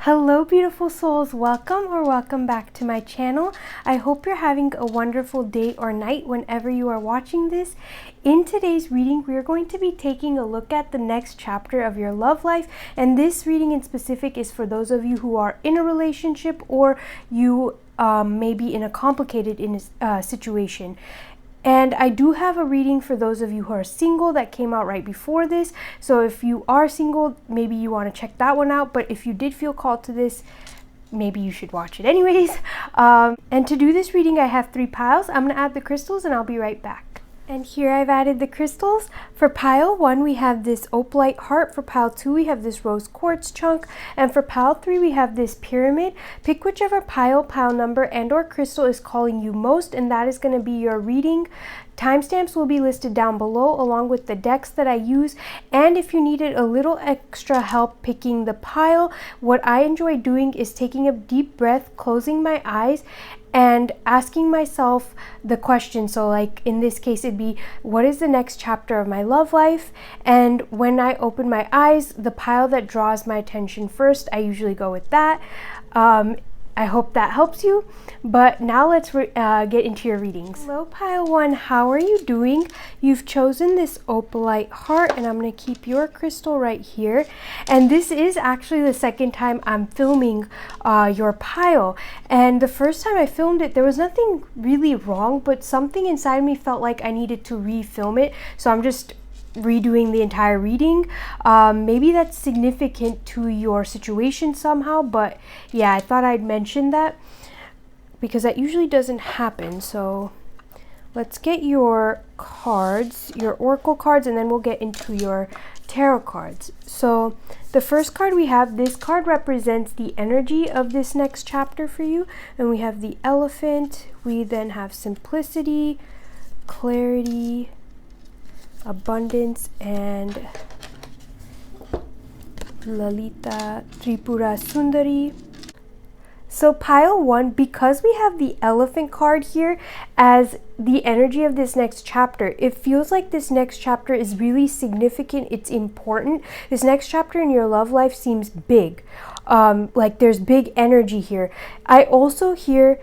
Hello beautiful souls, welcome back to my channel. I hope you're having a wonderful day or night whenever you are watching this. In today's reading, we're going to be taking a look at the next chapter of your love life, and this reading in specific is for those of you who are in a relationship or you may be in a complicated situation. And I do have a reading for those of you who are single that came out right before this. So if you are single, maybe you want to check that one out. But if you did feel called to this, maybe you should watch it anyways. And to do this reading, I have 3 piles. I'm going to add the crystals and I'll be right back. And here I've added the crystals. For pile 1, we have this opalite heart. For pile 2, we have this rose quartz chunk. And for pile 3, we have this pyramid. Pick whichever pile number, and or crystal is calling you most, and that is going to be your reading. Timestamps will be listed down below along with the decks that I use. And if you needed a little extra help picking the pile, what I enjoy doing is taking a deep breath, closing my eyes, and asking myself the question. So like in this case, it'd be, what is the next chapter of my love life? And when I open my eyes, the pile that draws my attention first, I usually go with that. I hope that helps you. But now let's get into your readings. Hello pile 1, how are you doing? You've chosen this opalite heart, and I'm going to keep your crystal right here. And this is actually the second time I'm filming your pile. And the first time I filmed it, there was nothing really wrong, but something inside me felt like I needed to refilm it. So I'm just redoing the entire reading. Maybe that's significant to your situation somehow, but yeah, I thought I'd mention that because that usually doesn't happen. So let's get your cards, your oracle cards, and then we'll get into your tarot cards. So the first card we have, this card represents the energy of this next chapter for you, and we have the elephant. We then have simplicity, clarity, abundance, and Lalita Tripura Sundari. So pile 1, because we have the elephant card here as the energy of this next chapter, it feels like this next chapter is really significant. It's important. This next chapter in your love life seems big. Like there's big energy here. I also hear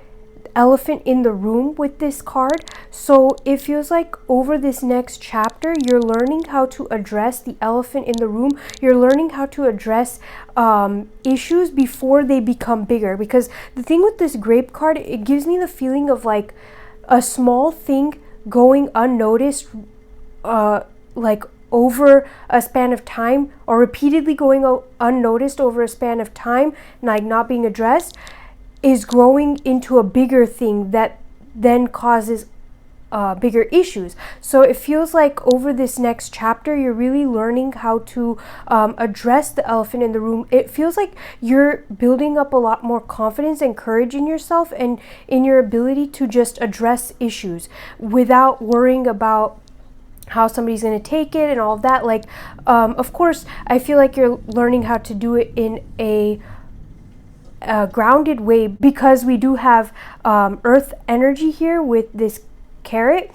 elephant in the room with this card, so it feels like over this next chapter you're learning how to address the elephant in the room. You're learning how to address issues before they become bigger, because the thing with this grape card, it gives me the feeling of like a small thing going unnoticed like over a span of time, or repeatedly going unnoticed over a span of time, like not being addressed, is growing into a bigger thing that then causes bigger issues. So it feels like over this next chapter, you're really learning how to address the elephant in the room. It feels like you're building up a lot more confidence and courage in yourself and in your ability to just address issues without worrying about how somebody's going to take it and all of that. Like, of course, I feel like you're learning how to do it in a grounded way, because we do have earth energy here with this carrot.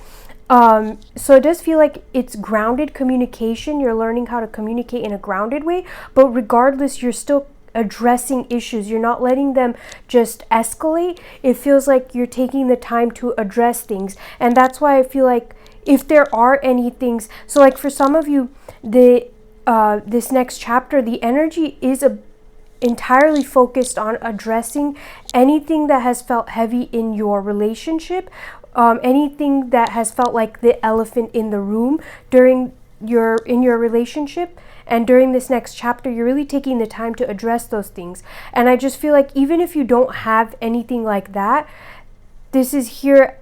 So it does feel like it's grounded communication. You're learning how to communicate in a grounded way, but regardless, you're still addressing issues. You're not letting them just escalate. It feels like you're taking the time to address things. And that's why I feel like if there are any things, so like for some of you, this next chapter, the energy is entirely focused on addressing anything that has felt heavy in your relationship, anything that has felt like the elephant in the room in your relationship. And during this next chapter, you're really taking the time to address those things. And I just feel like even if you don't have anything like that, this is here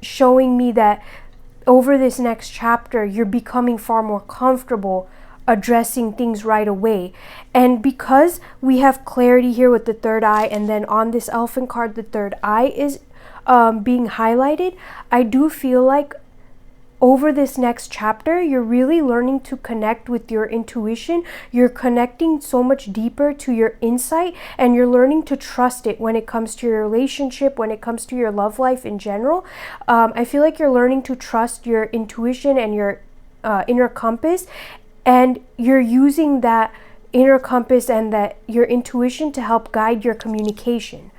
showing me that over this next chapter, you're becoming far more comfortable addressing things right away. And because we have clarity here with the third eye, and then on this elephant card the third eye is being highlighted, I do feel like over this next chapter you're really learning to connect with your intuition. You're connecting so much deeper to your insight, and you're learning to trust it when it comes to your relationship, when it comes to your love life in general. I feel like you're learning to trust your intuition and your inner compass, and you're using that inner compass and that your intuition to help guide your communication.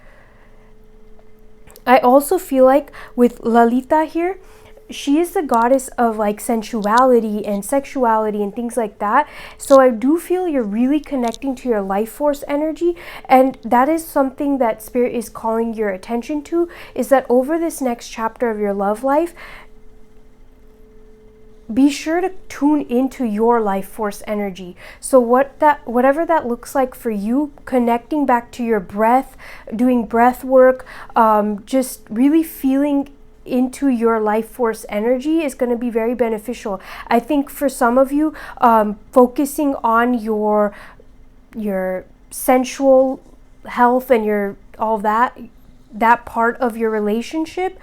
I also feel like with Lalita here, she is the goddess of like sensuality and sexuality and things like that. So I do feel you're really connecting to your life force energy, and that is something that Spirit is calling your attention to, is that over this next chapter of your love life, be sure to tune into your life force energy. So whatever that looks like for you, connecting back to your breath, doing breath work, just really feeling into your life force energy is going to be very beneficial. I think for some of you, focusing on your sensual health and your all that part of your relationship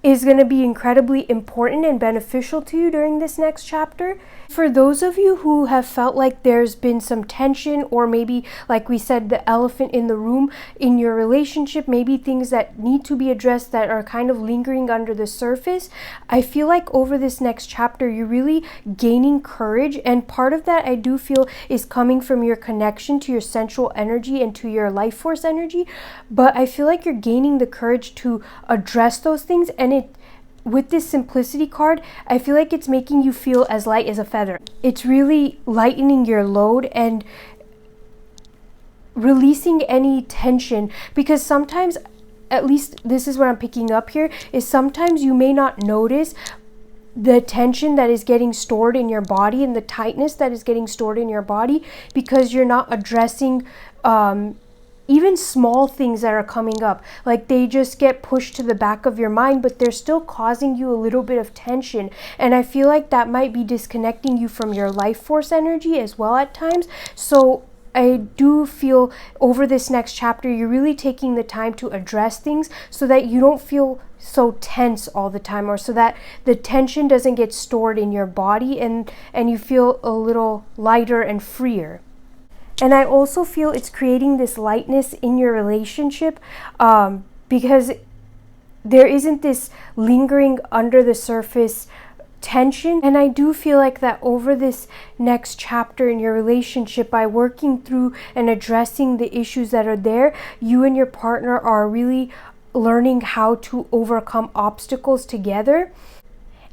is going to be incredibly important and beneficial to you during this next chapter. For those of you who have felt like there's been some tension, or maybe, like we said, the elephant in the room in your relationship, maybe things that need to be addressed that are kind of lingering under the surface, I feel like over this next chapter, you're really gaining courage. And part of that, I do feel, is coming from your connection to your sensual energy and to your life force energy. But I feel like you're gaining the courage to address those things. And with this simplicity card, I feel like it's making you feel as light as a feather. It's really lightening your load and releasing any tension, because sometimes, at least this is what I'm picking up here, is sometimes you may not notice the tension that is getting stored in your body and the tightness that is getting stored in your body because you're not addressing even small things that are coming up. Like they just get pushed to the back of your mind, but they're still causing you a little bit of tension. And I feel like that might be disconnecting you from your life force energy as well at times. So I do feel over this next chapter, you're really taking the time to address things so that you don't feel so tense all the time, or so that the tension doesn't get stored in your body and you feel a little lighter and freer. And I also feel it's creating this lightness in your relationship because there isn't this lingering under the surface tension. And I do feel like that over this next chapter in your relationship, by working through and addressing the issues that are there, you and your partner are really learning how to overcome obstacles together.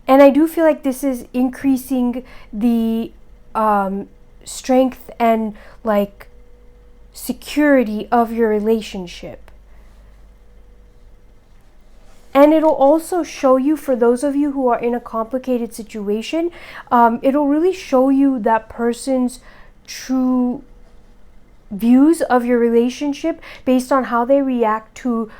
And I do feel like this is increasing the strength and like security of your relationship. And it'll also show you, for those of you who are in a complicated situation, it'll really show you that person's true views of your relationship based on how they react to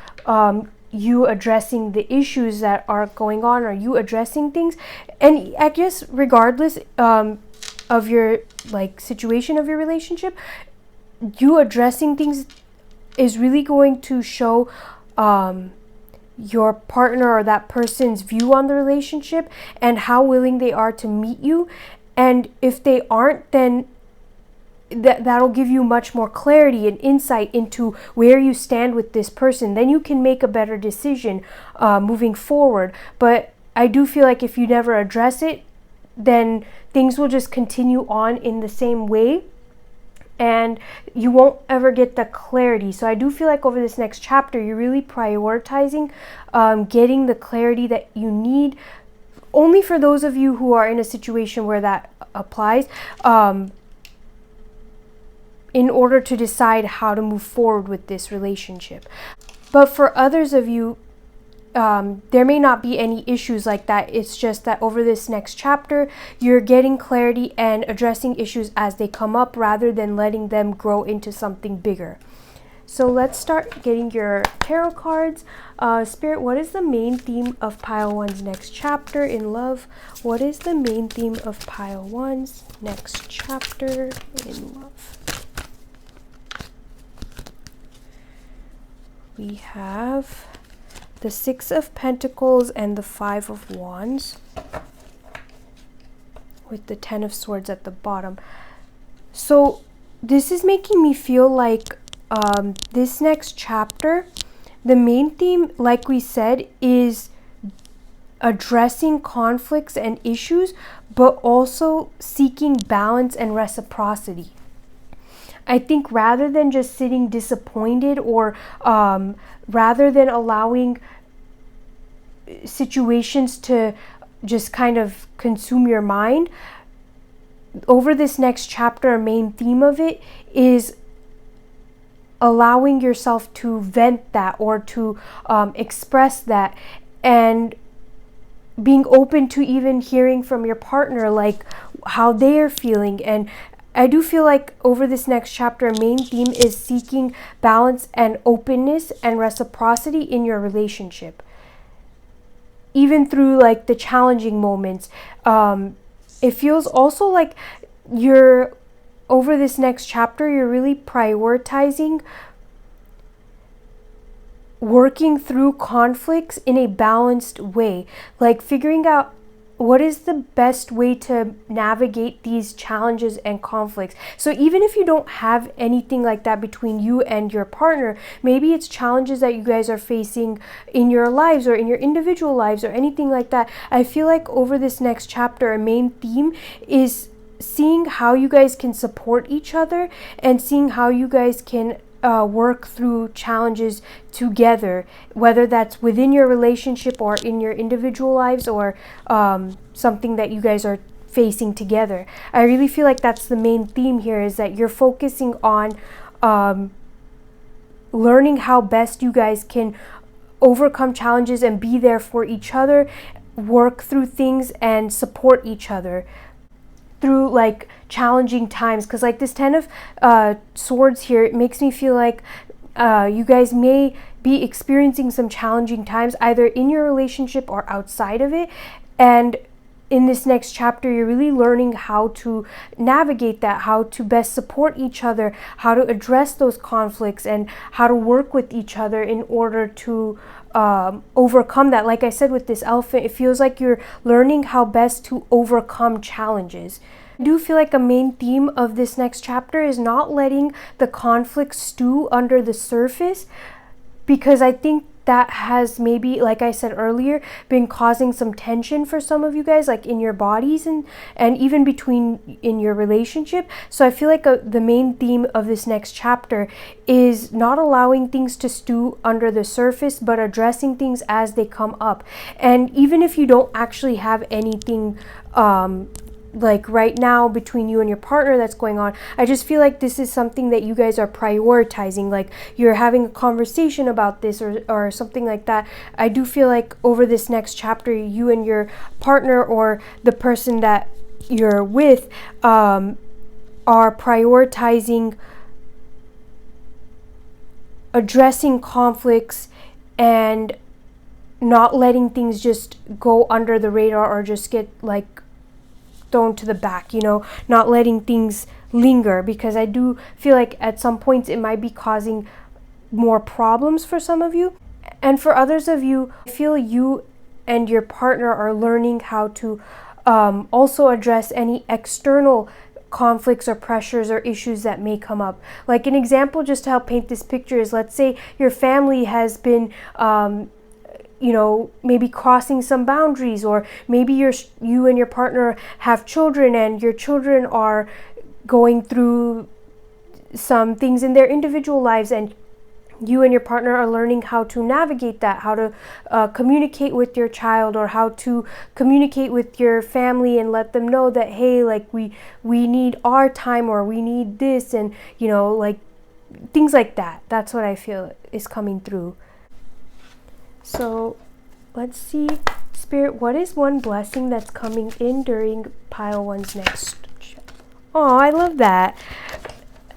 you addressing the issues that are going on, or you addressing things. And I guess regardless of your like situation of your relationship, you addressing things is really going to show your partner or that person's view on the relationship and how willing they are to meet you. And if they aren't, then that'll give you much more clarity and insight into where you stand with this person. Then you can make a better decision moving forward. But I do feel like if you never address it, then things will just continue on in the same way and you won't ever get the clarity. So I do feel like over this next chapter, you're really prioritizing getting the clarity that you need. Only for those of you who are in a situation where that applies, in order to decide how to move forward with this relationship. But for others of you, there may not be any issues like that. It's just that over this next chapter, you're getting clarity and addressing issues as they come up rather than letting them grow into something bigger. So let's start getting your tarot cards. Spirit, what is the main theme of Pile 1's next chapter in love? What is the main theme of Pile 1's next chapter in love? We have the 6 of Pentacles and the 5 of Wands with the 10 of Swords at the bottom. So this is making me feel like this next chapter, the main theme, like we said, is addressing conflicts and issues, but also seeking balance and reciprocity. I think rather than just sitting disappointed or rather than allowing situations to just kind of consume your mind, over this next chapter, a main theme of it is allowing yourself to vent that or to express that, and being open to even hearing from your partner, like how they are feeling. And I do feel like over this next chapter, a main theme is seeking balance and openness and reciprocity in your relationship, even through like the challenging moments. It feels also like you're, over this next chapter, you're really prioritizing working through conflicts in a balanced way, like figuring out what is the best way to navigate these challenges and conflicts. So even if you don't have anything like that between you and your partner, maybe it's challenges that you guys are facing in your lives or in your individual lives or anything like that. I feel like over this next chapter, a main theme is seeing how you guys can support each other and seeing how you guys can work through challenges together, whether that's within your relationship or in your individual lives, or something that you guys are facing together. I really feel like that's the main theme here, is that you're focusing on learning how best you guys can overcome challenges and be there for each other, work through things and support each other through like challenging times. Because like this 10 of swords here, it makes me feel like you guys may be experiencing some challenging times either in your relationship or outside of it, and in this next chapter you're really learning how to navigate that, how to best support each other, how to address those conflicts, and how to work with each other in order to overcome that. Like I said with this elephant, it feels like you're learning how best to overcome challenges. I do feel like a main theme of this next chapter is not letting the conflict stew under the surface, because I think that has maybe, like I said earlier, been causing some tension for some of you guys, like in your bodies and even between in your relationship. So I feel like the main theme of this next chapter is not allowing things to stew under the surface, but addressing things as they come up. And even if you don't actually have anything like right now between you and your partner that's going on, I just feel like this is something that you guys are prioritizing, like you're having a conversation about this or something like that. I do feel like over this next chapter, you and your partner or the person that you're with are prioritizing addressing conflicts and not letting things just go under the radar or just get like thrown to the back, you know, not letting things linger, because I do feel like at some points it might be causing more problems for some of you. And for others of you, I feel you and your partner are learning how to also address any external conflicts or pressures or issues that may come up. Like an example, just to help paint this picture, is let's say your family has been you know, maybe crossing some boundaries, or maybe you and your partner have children and your children are going through some things in their individual lives, and you and your partner are learning how to navigate that, how to communicate with your child, or how to communicate with your family and let them know that, hey, like we need our time, or we need this, and you know, like things like that. That's what I feel is coming through. So let's see, Spirit, what is one blessing that's coming in during pile 1's next? Oh, I love that.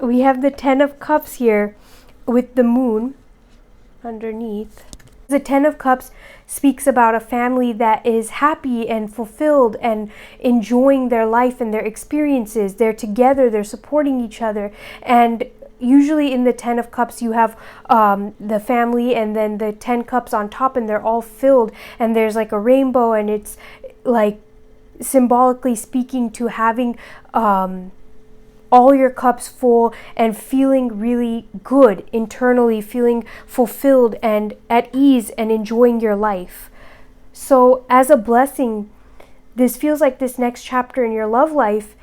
We have the 10 of Cups here with the moon underneath. The 10 of Cups speaks about a family that is happy and fulfilled and enjoying their life and their experiences. They're together, they're supporting each other, and usually in the 10 of Cups you have the family and then the 10 cups on top, and they're all filled, and there's like a rainbow, and it's like symbolically speaking to having all your cups full and feeling really good internally, feeling fulfilled and at ease and enjoying your life. So as a blessing, this feels like this next chapter in your love life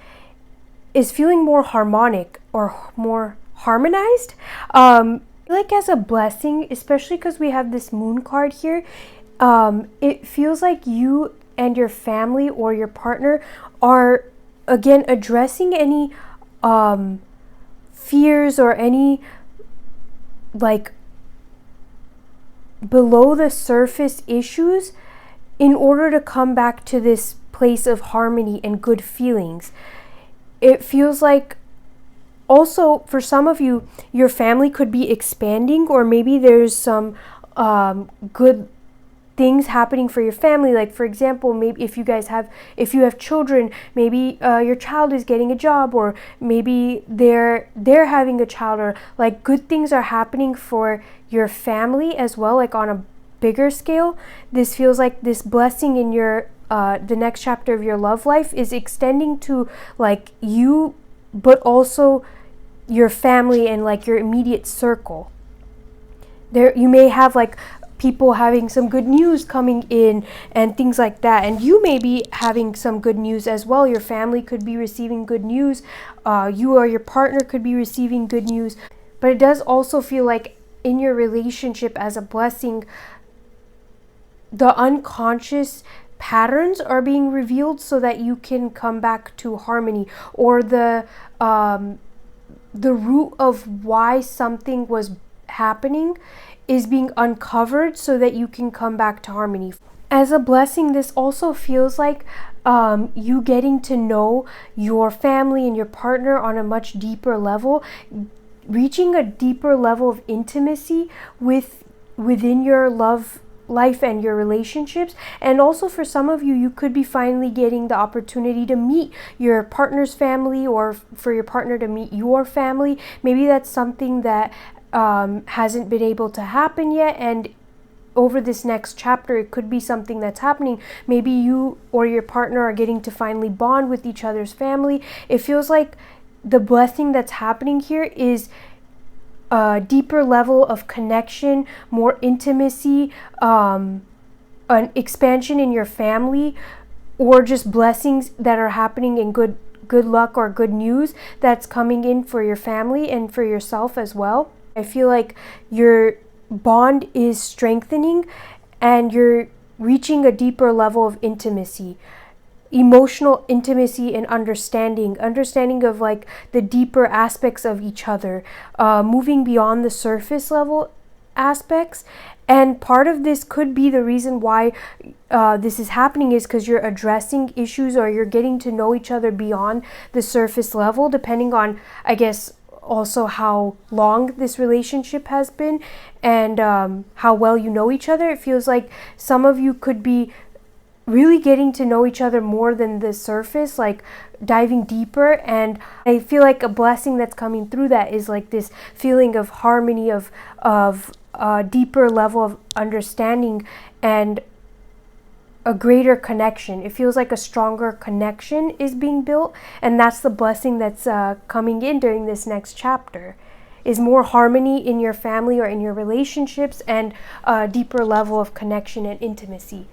is feeling more harmonic or more harmonized. Like as a blessing, especially because we have this moon card here, it feels like you and your family or your partner are again addressing any fears or any like below the surface issues in order to come back to this place of harmony and good feelings. It feels like also for some of you, your family could be expanding, or maybe there's some good things happening for your family. Like for example, maybe if you have children, maybe your child is getting a job, or maybe they're having a child, or like good things are happening for your family as well, like on a bigger scale. This feels like this blessing in your the next chapter of your love life is extending to like you, but also your family and like your immediate circle. There you may have like people having some good news coming in and things like that, and you may be having some good news as well. Your family could be receiving good news, you or your partner could be receiving good news. But it does also feel like in your relationship as a blessing, the unconscious patterns are being revealed so that you can come back to harmony, or the root of why something was happening is being uncovered so that you can come back to harmony. As a blessing, this also feels like you getting to know your family and your partner on a much deeper level, reaching a deeper level of intimacy within your love life and your relationships. And also for some of you, you could be finally getting the opportunity to meet your partner's family, or for your partner to meet your family. Maybe that's something that hasn't been able to happen yet, and over this next chapter it could be something that's happening. Maybe you or your partner are getting to finally bond with each other's family. It feels like the blessing that's happening here is a deeper level of connection, more intimacy, an expansion in your family, or just blessings that are happening in good luck or good news that's coming in for your family and for yourself as well. I feel like your bond is strengthening and you're reaching a deeper level of intimacy, emotional intimacy, and understanding of like the deeper aspects of each other, moving beyond the surface level aspects. And part of this could be the reason why this is happening is because you're addressing issues, or you're getting to know each other beyond the surface level, depending on, I guess, also how long this relationship has been and how well you know each other. It feels like some of you could be really getting to know each other more than the surface, like diving deeper. And I feel like a blessing that's coming through that is like this feeling of harmony, of a deeper level of understanding and a greater connection. It feels like a stronger connection is being built, and that's the blessing that's coming in during this next chapter, is more harmony in your family or in your relationships, and a deeper level of connection and intimacy.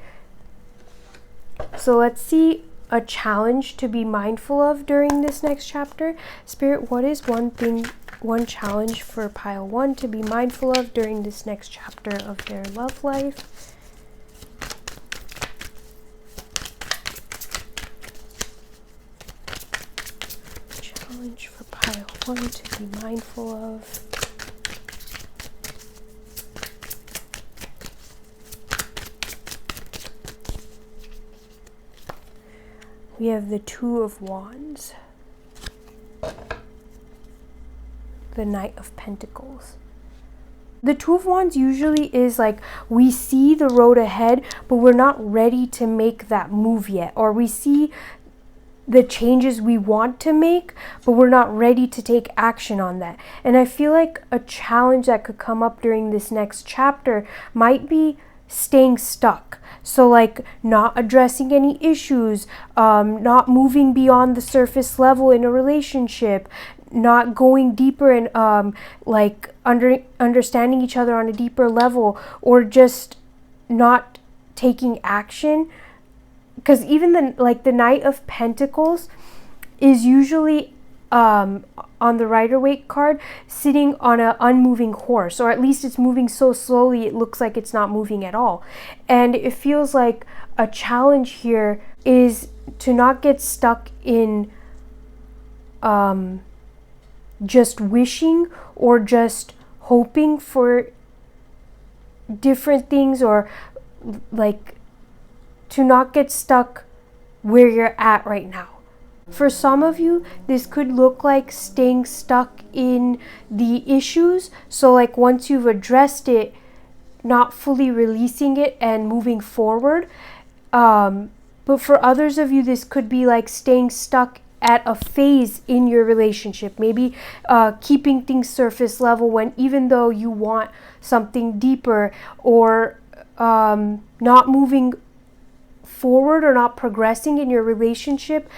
So let's see a challenge to be mindful of during this next chapter. Spirit, what is one challenge for pile 1 to be mindful of during this next chapter of their love life? Challenge for pile 1 to be mindful of. We have the Two of Wands, the Knight of Pentacles. The Two of Wands usually is like we see the road ahead, but we're not ready to make that move yet, or we see the changes we want to make, but we're not ready to take action on that. And I feel like a challenge that could come up during this next chapter might be staying stuck. So like not addressing any issues, not moving beyond the surface level in a relationship, not going deeper and like understanding each other on a deeper level, or just not taking action. Because even the Knight of Pentacles is usually on the Rider-Waite card, sitting on an unmoving horse, or at least it's moving so slowly it looks like it's not moving at all. And it feels like a challenge here is to not get stuck in just wishing or just hoping for different things, or like to not get stuck where you're at right now. For some of you, this could look like staying stuck in the issues. So like once you've addressed it, not fully releasing it and moving forward. But for others of you, this could be like staying stuck at a phase in your relationship. Maybe keeping things surface level when even though you want something deeper, or not moving forward or not progressing in your relationship.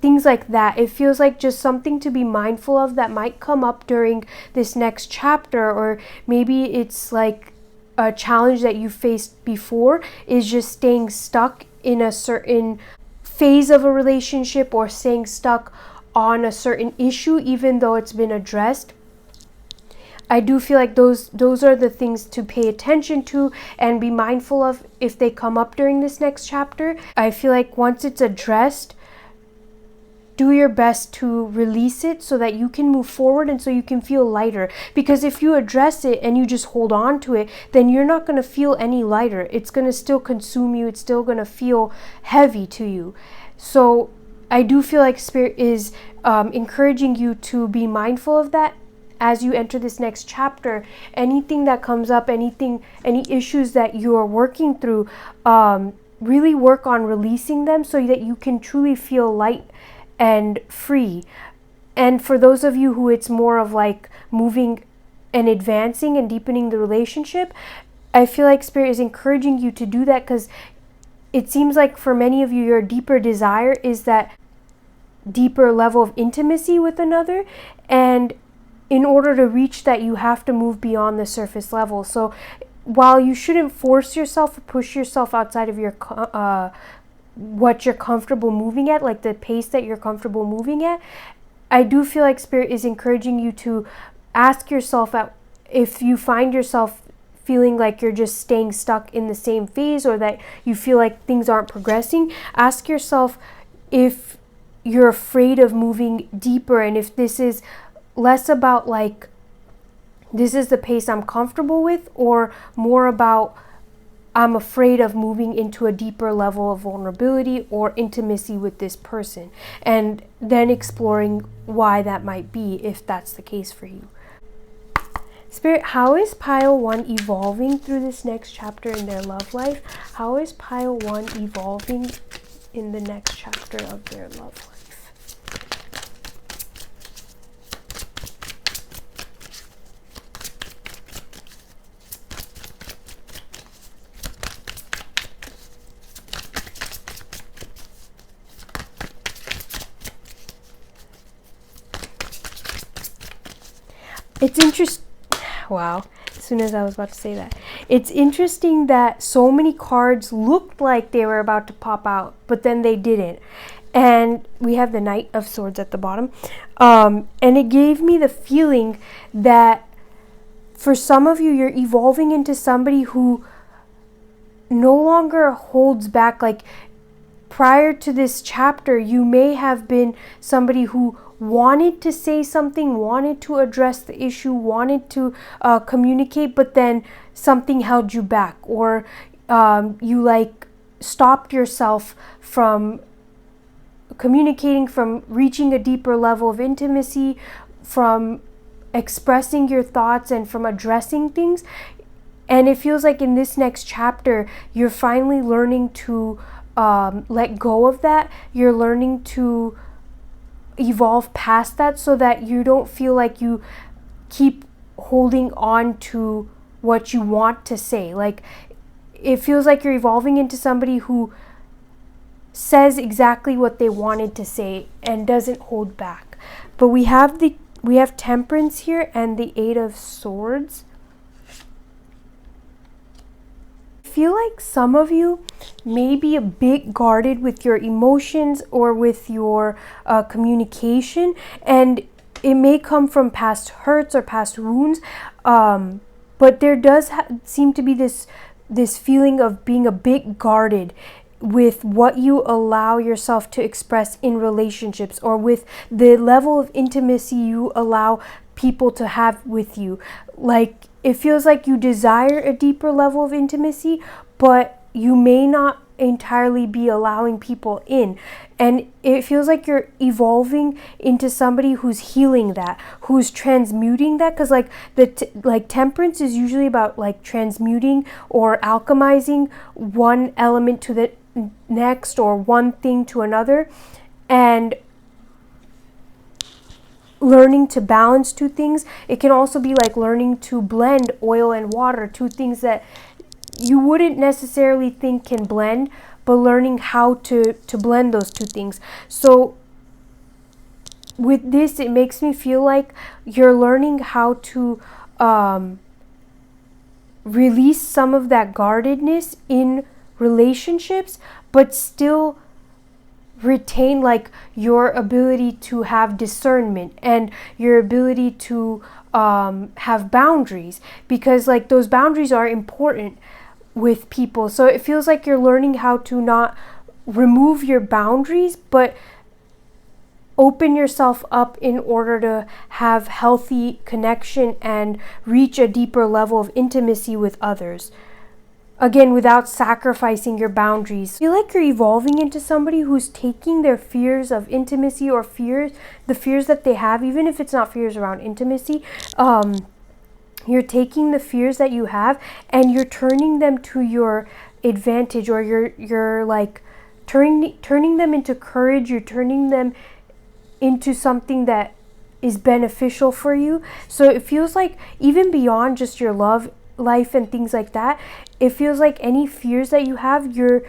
Things like that. It feels like just something to be mindful of that might come up during this next chapter, or maybe it's like a challenge that you faced before is just staying stuck in a certain phase of a relationship, or staying stuck on a certain issue even though it's been addressed. I do feel like those are the things to pay attention to and be mindful of if they come up during this next chapter. I feel like once it's addressed, do your best to release it so that you can move forward and so you can feel lighter. Because if you address it and you just hold on to it, then you're not going to feel any lighter. It's going to still consume you. It's still going to feel heavy to you. So I do feel like Spirit is encouraging you to be mindful of that as you enter this next chapter. Anything that comes up, any issues that you are working through, really work on releasing them so that you can truly feel light and free. And for those of you who it's more of like moving and advancing and deepening the relationship, I feel like Spirit is encouraging you to do that, because it seems like for many of you, your deeper desire is that deeper level of intimacy with another, and in order to reach that, you have to move beyond the surface level. So while you shouldn't force yourself or push yourself outside of your what you're comfortable moving at, like the pace that you're comfortable moving at, I do feel like Spirit is encouraging you to ask yourself if you find yourself feeling like you're just staying stuck in the same phase, or that you feel like things aren't progressing. Ask yourself if you're afraid of moving deeper, and if this is less about like, this is the pace I'm comfortable with, or more about I'm afraid of moving into a deeper level of vulnerability or intimacy with this person, and then exploring why that might be, if that's the case for you. Spirit, how is Pile 1 evolving through this next chapter in their love life? How is Pile 1 evolving in the next chapter of their love life? It's interesting. Wow. As soon as I was about to say that. It's interesting that so many cards looked like they were about to pop out, but then they didn't. And we have the Knight of Swords at the bottom. And it gave me the feeling that for some of you, you're evolving into somebody who no longer holds back. Like prior to this chapter, you may have been somebody who wanted to say something, wanted to address the issue, wanted to communicate, but then something held you back, or you like stopped yourself from communicating, from reaching a deeper level of intimacy, from expressing your thoughts, and from addressing things. And it feels like in this next chapter, you're finally learning to let go of that. You're learning to evolve past that, so that you don't feel like you keep holding on to what you want to say. Like it feels like you're evolving into somebody who says exactly what they wanted to say and doesn't hold back. But we have Temperance here and the Eight of Swords. feel like some of you may be a bit guarded with your emotions or with your communication, and it may come from past hurts or past wounds, but there does seem to be this feeling of being a bit guarded with what you allow yourself to express in relationships, or with the level of intimacy you allow people to have with you. Like, it feels like you desire a deeper level of intimacy, but you may not entirely be allowing people in. And it feels like you're evolving into somebody who's healing that, who's transmuting that, because like temperance is usually about like transmuting or alchemizing one element to the next, or one thing to another, and learning to balance two things. It can also be like learning to blend oil and water, two things that you wouldn't necessarily think can blend, but learning how to blend those two things. So with this, it makes me feel like you're learning how to release some of that guardedness in relationships, but still retain like your ability to have discernment and your ability to have boundaries, because like those boundaries are important with people. So it feels like you're learning how to not remove your boundaries, but open yourself up in order to have healthy connection and reach a deeper level of intimacy with others. Again, without sacrificing your boundaries. I feel like you're evolving into somebody who's taking their fears of intimacy, or the fears that they have, even if it's not fears around intimacy, you're taking the fears that you have and you're turning them to your advantage, or you're like turning them into courage. You're turning them into something that is beneficial for you. So it feels like even beyond just your love life and things like that, it feels like any fears that you have, you're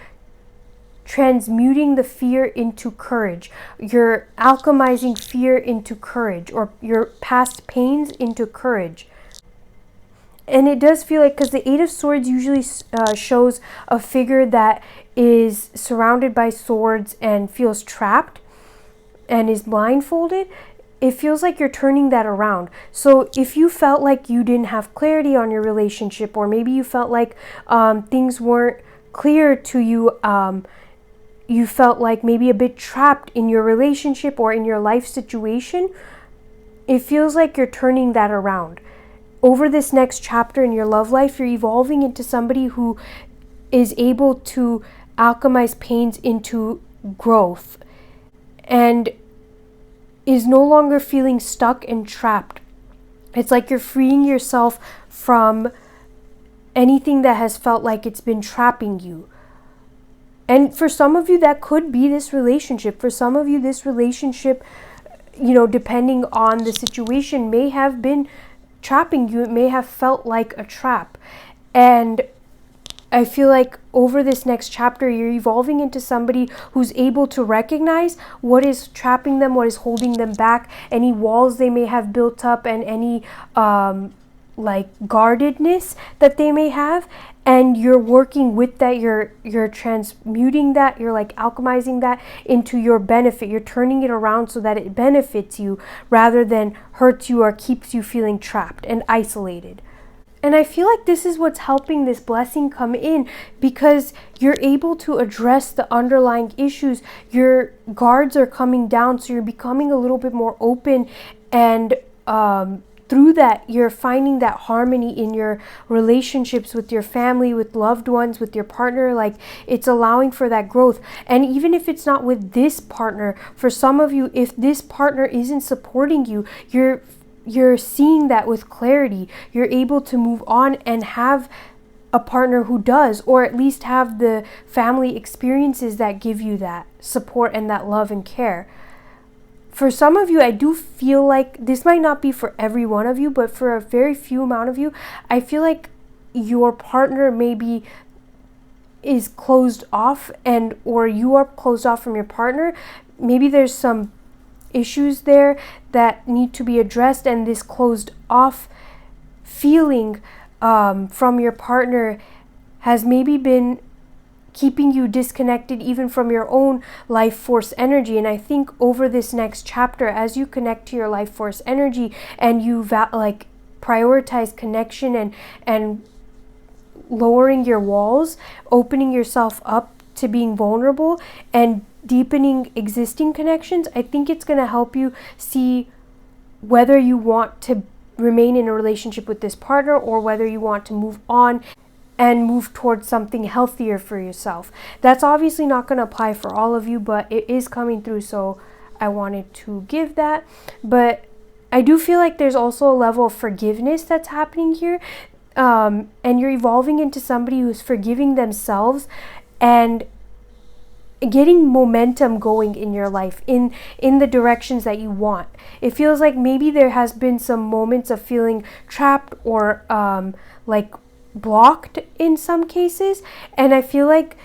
transmuting the fear into courage. You're alchemizing fear into courage, or your past pains into courage. And it does feel like, because the Eight of Swords usually shows a figure that is surrounded by swords and feels trapped and is blindfolded. It feels like you're turning that around. So if you felt like you didn't have clarity on your relationship, or maybe you felt like things weren't clear to you, you felt like maybe a bit trapped in your relationship or in your life situation, it feels like you're turning that around. Over this next chapter in your love life, you're evolving into somebody who is able to alchemize pains into growth, and is no longer feeling stuck and trapped. It's like you're freeing yourself from anything that has felt like it's been trapping you. And for some of you, that could be this relationship. For some of you, this relationship, depending on the situation, may have been trapping you. It may have felt like a trap. And I feel like over this next chapter, you're evolving into somebody who's able to recognize what is trapping them, what is holding them back, any walls they may have built up, and any guardedness that they may have. And you're working with that, you're transmuting that, you're like alchemizing that into your benefit. You're turning it around so that it benefits you rather than hurts you or keeps you feeling trapped and isolated. And I feel like this is what's helping this blessing come in, because you're able to address the underlying issues. Your guards are coming down, so you're becoming a little bit more open, and through that, you're finding that harmony in your relationships with your family, with loved ones, with your partner. Like, it's allowing for that growth. And even if it's not with this partner, for some of you, if this partner isn't supporting you, you're seeing that with clarity. You're able to move on and have a partner who does, or at least have the family experiences that give you that support and that love and care. For some of you, I do feel like this might not be for every one of you, but for a very few amount of you, I feel like your partner maybe is closed off, or you are closed off from your partner. Maybe there's some issues there that need to be addressed, and this closed off feeling from your partner has maybe been keeping you disconnected even from your own life force energy. And I think over this next chapter, as you connect to your life force energy and you prioritize connection and lowering your walls, opening yourself up to being vulnerable and deepening existing connections, I think it's going to help you see whether you want to remain in a relationship with this partner or whether you want to move on and move towards something healthier for yourself. That's obviously not going to apply for all of you, but it is coming through, so I wanted to give that. But I do feel like there's also a level of forgiveness that's happening here, and you're evolving into somebody who's forgiving themselves and getting momentum going in your life in the directions that you want. It feels like maybe there has been some moments of feeling trapped or blocked in some cases, and I feel like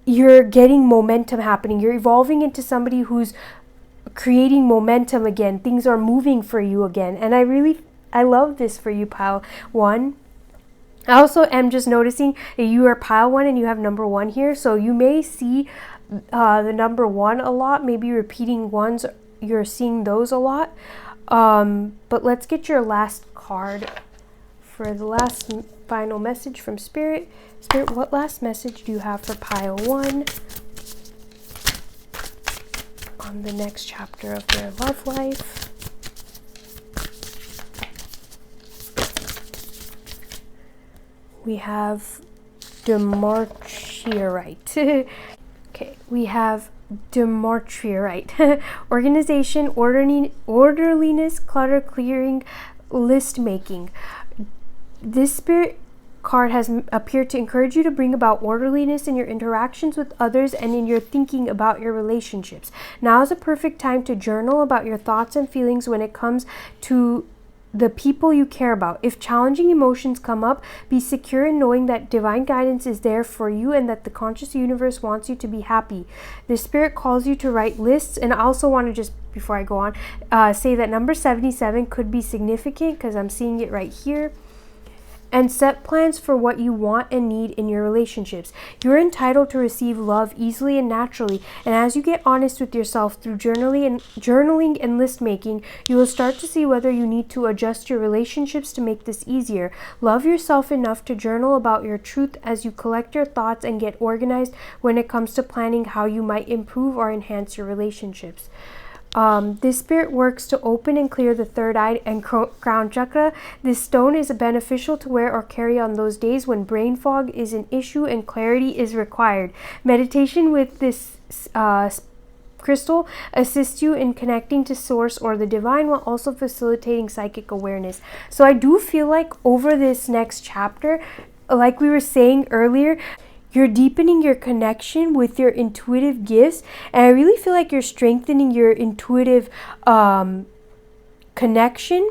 you're getting momentum happening. You're evolving into somebody who's creating momentum again. Things are moving for you again, and I love this for you, Pile 1. I also am just noticing that you are Pile 1 and you have number 1 here, so you may see the number 1 a lot, maybe repeating ones, you're seeing those a lot. But let's get your last card for the last final message from Spirit. Spirit, what last message do you have for Pile 1 on the next chapter of their love life? We have Demarchierite. Okay, we have Demarchierite. Organization, orderliness, clutter clearing, list making. This Spirit card has appeared to encourage you to bring about orderliness in your interactions with others and in your thinking about your relationships. Now is a perfect time to journal about your thoughts and feelings when it comes to the people you care about. If challenging emotions come up, be secure in knowing that divine guidance is there for you and that the conscious universe wants you to be happy. The Spirit calls you to write lists, and I also want to just, before I go on, say that number 77 could be significant because I'm seeing it right here. And set plans for what you want and need in your relationships. You're entitled to receive love easily and naturally, and as you get honest with yourself through journaling and list making, you will start to see whether you need to adjust your relationships to make this easier. Love yourself enough to journal about your truth as you collect your thoughts and get organized when it comes to planning how you might improve or enhance your relationships. This Spirit works to open and clear the third eye and crown chakra. This stone is beneficial to wear or carry on those days when brain fog is an issue and clarity is required. Meditation with this crystal assists you in connecting to source or the divine while also facilitating psychic awareness. So I do feel like over this next chapter, like we were saying earlier, you're deepening your connection with your intuitive gifts, and I really feel like you're strengthening your intuitive connection.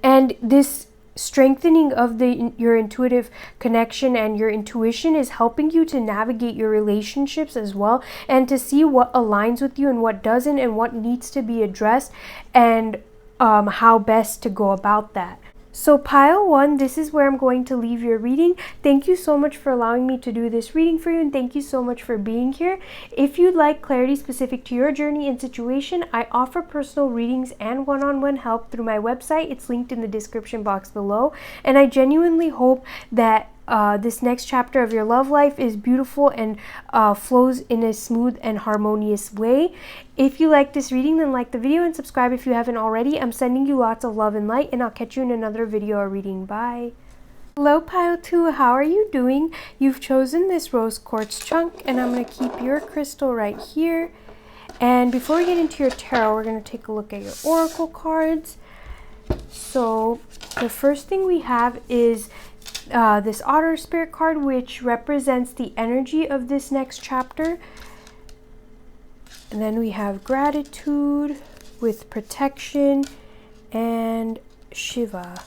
And this strengthening of your intuitive connection and your intuition is helping you to navigate your relationships as well, and to see what aligns with you and what doesn't, and what needs to be addressed, and how best to go about that. So Pile 1, this is where I'm going to leave your reading. Thank you so much for allowing me to do this reading for you, and thank you so much for being here. If you'd like clarity specific to your journey and situation, I offer personal readings and one-on-one help through my website. It's linked in the description box below, and I genuinely hope that this next chapter of your love life is beautiful and flows in a smooth and harmonious way. If you like this reading, then like the video and subscribe if you haven't already. I'm sending you lots of love and light, and I'll catch you in another video or reading. Bye. Hello Pile 2, how are you doing? You've chosen this rose quartz chunk, and I'm going to keep your crystal right here. And before we get into your tarot, we're going to take a look at your oracle cards. So the first thing we have is this Otter Spirit card, which represents the energy of this next chapter. And then we have gratitude with protection and Shiva.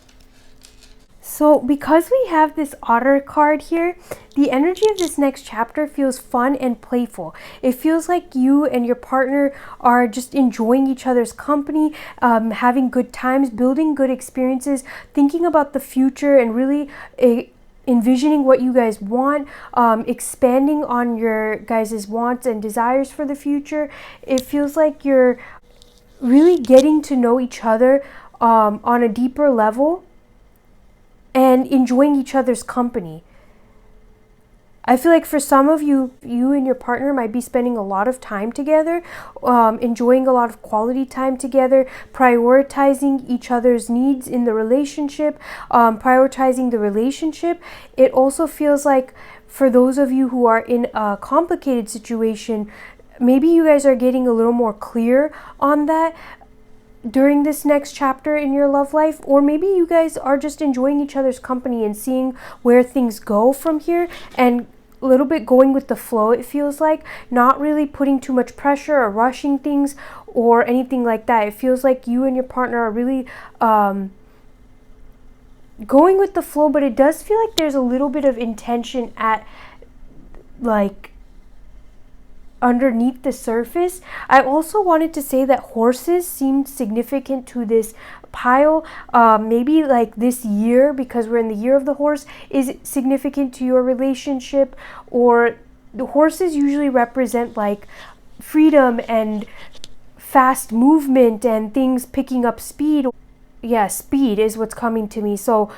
So because we have this Otter card here, the energy of this next chapter feels fun and playful. It feels like you and your partner are just enjoying each other's company, having good times, building good experiences, thinking about the future, and really envisioning what you guys want, expanding on your guys' wants and desires for the future. It feels like you're really getting to know each other on a deeper level and enjoying each other's company. I feel like for some of you, you and your partner might be spending a lot of time together, enjoying a lot of quality time together, prioritizing each other's needs in the relationship, prioritizing the relationship. It also feels like for those of you who are in a complicated situation, maybe you guys are getting a little more clear on that during this next chapter in your love life, or maybe you guys are just enjoying each other's company and seeing where things go from here, and a little bit going with the flow. It feels like not really putting too much pressure or rushing things or anything like that. It feels like you and your partner are really going with the flow, but it does feel like there's a little bit of intention at like underneath the surface. I also wanted to say that horses seemed significant to this pile. Maybe like this year, because we're in the year of the horse, is significant to your relationship, or the horses usually represent like freedom and fast movement and things picking up speed. Yeah, speed is what's coming to me. So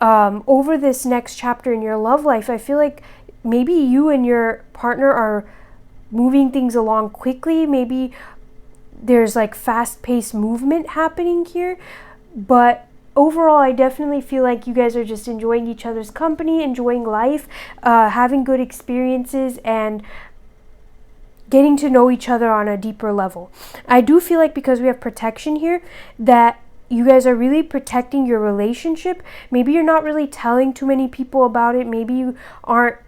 over this next chapter in your love life, I feel like maybe you and your partner are moving things along quickly. Maybe there's like fast-paced movement happening here, but overall I definitely feel like you guys are just enjoying each other's company, enjoying life, having good experiences, and getting to know each other on a deeper level. I do feel like because we have protection here, that you guys are really protecting your relationship. Maybe you're not really telling too many people about it. Maybe you aren't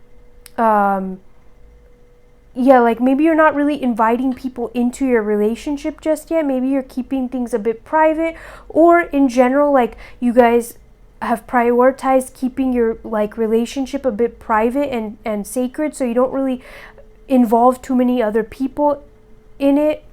maybe you're not really inviting people into your relationship just yet. Maybe you're keeping things a bit private, or in general, like you guys have prioritized keeping your like relationship a bit private and sacred, so you don't really involve too many other people in it.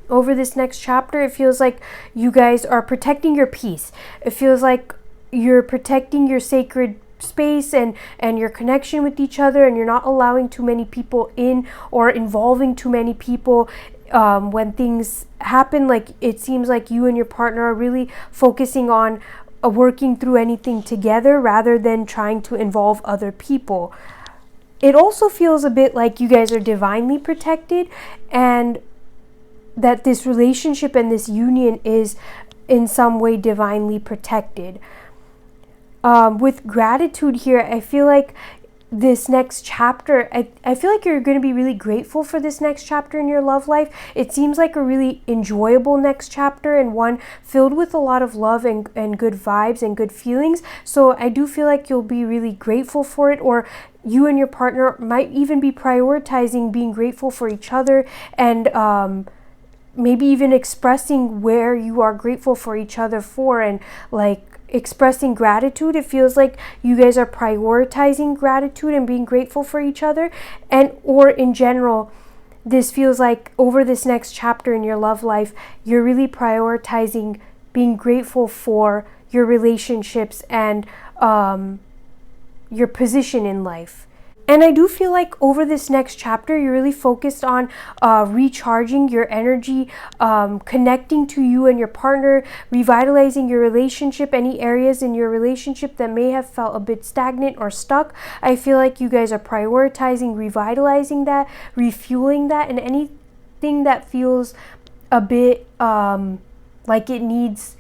Over this next chapter, it feels like you guys are protecting your peace. It feels like you're protecting your sacred space and your connection with each other, and you're not allowing too many people in or involving too many people when things happen. Like it seems like you and your partner are really focusing on working through anything together rather than trying to involve other people. It also feels a bit like you guys are divinely protected, and that this relationship and this union is in some way divinely protected. With gratitude here, I feel like this next chapter, I feel like you're going to be really grateful for this next chapter in your love life. It seems like a really enjoyable next chapter, and one filled with a lot of love and good vibes and good feelings. So I do feel like you'll be really grateful for it, or you and your partner might even be prioritizing being grateful for each other, and maybe even expressing where you are grateful for each other for, and like expressing gratitude. It feels like you guys are prioritizing gratitude and being grateful for each other, and or in general, this feels like over this next chapter in your love life, you're really prioritizing being grateful for your relationships and your position in life. And I do feel like over this next chapter, you're really focused on recharging your energy, connecting to you and your partner, revitalizing your relationship, any areas in your relationship that may have felt a bit stagnant or stuck. I feel like you guys are prioritizing revitalizing that, refueling that, and anything that feels a bit like it needs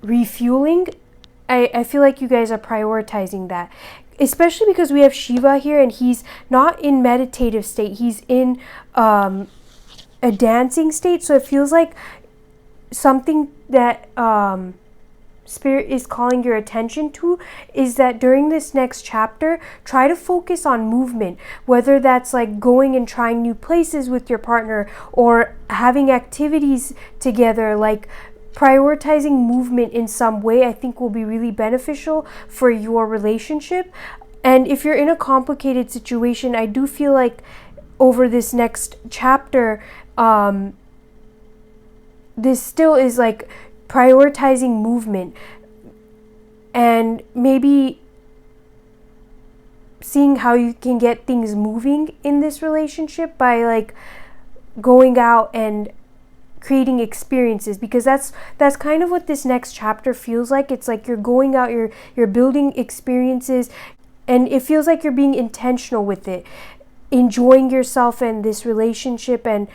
refueling. I feel like you guys are prioritizing that. Especially because we have Shiva here, and he's not in meditative state. He's in a dancing state. So it feels like something that Spirit is calling your attention to is that during this next chapter, try to focus on movement, whether that's like going and trying new places with your partner, or having activities together, like prioritizing movement in some way. I think will be really beneficial for your relationship. And if you're in a complicated situation, I do feel like over this next chapter, this still is like prioritizing movement, and maybe seeing how you can get things moving in this relationship by like going out and creating experiences, because that's kind of what this next chapter feels like. It's like you're going out, you're building experiences, and it feels like you're being intentional with it, enjoying yourself and this relationship, and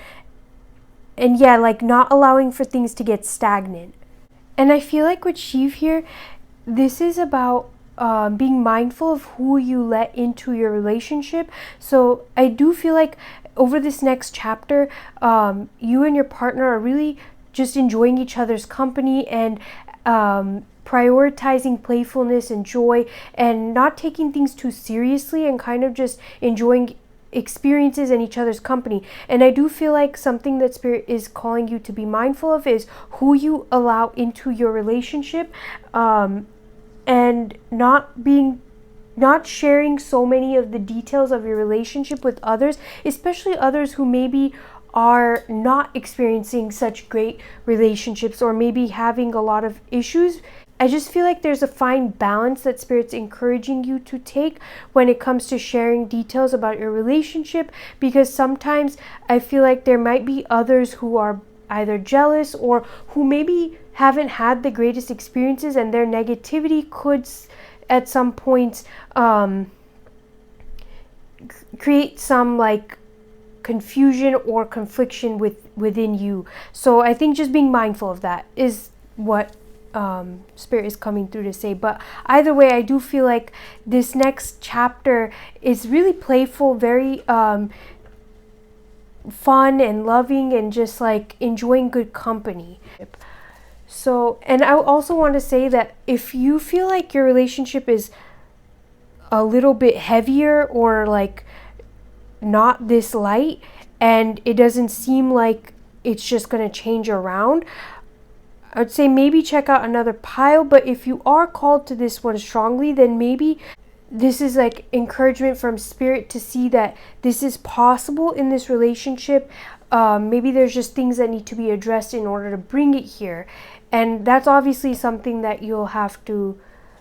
yeah, like not allowing for things to get stagnant. And I feel like with Sheev here, this is about being mindful of who you let into your relationship. So I do feel like over this next chapter, you and your partner are really just enjoying each other's company and prioritizing playfulness and joy and not taking things too seriously and kind of just enjoying experiences and each other's company. And I do feel like something that Spirit is calling you to be mindful of is who you allow into your relationship, and not sharing so many of the details of your relationship with others, especially others who maybe are not experiencing such great relationships or maybe having a lot of issues. I just feel like there's a fine balance that Spirit's encouraging you to take when it comes to sharing details about your relationship, because sometimes I feel like there might be others who are either jealous or who maybe haven't had the greatest experiences, and their negativity could at some points create some like confusion or confliction within you. So I think just being mindful of that is what Spirit is coming through to say. But either way, I do feel like this next chapter is really playful, very fun and loving, and just like enjoying good company. So, and I also want to say that if you feel like your relationship is a little bit heavier or like not this light, and it doesn't seem like it's just going to change around, I would say maybe check out another pile. But if you are called to this one strongly, then maybe this is like encouragement from Spirit to see that this is possible in this relationship. Maybe there's just things that need to be addressed in order to bring it here. And that's obviously something that you'll have to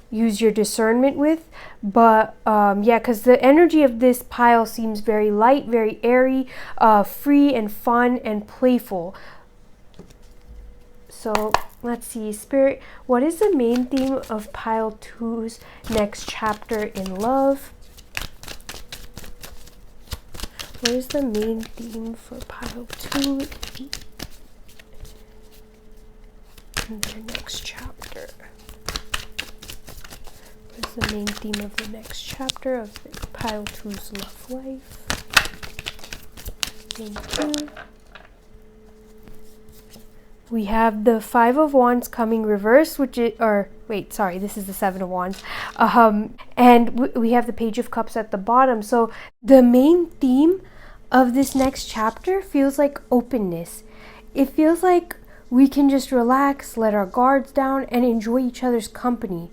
use your discernment with. But yeah, because the energy of this pile seems very light, very airy, free and fun and playful. So let's see, Spirit, what is the main theme of pile 2's next chapter in love? What is the main theme for pile 2 in their next chapter? What is the main theme of the next chapter of pile 2's love life? Thank you. We have the 5 of Wands coming reversed, which is, or wait, sorry, this is the 7 of Wands. And we have the Page of Cups at the bottom. So the main theme of this next chapter feels like openness. It feels like we can just relax, let our guards down, and enjoy each other's company.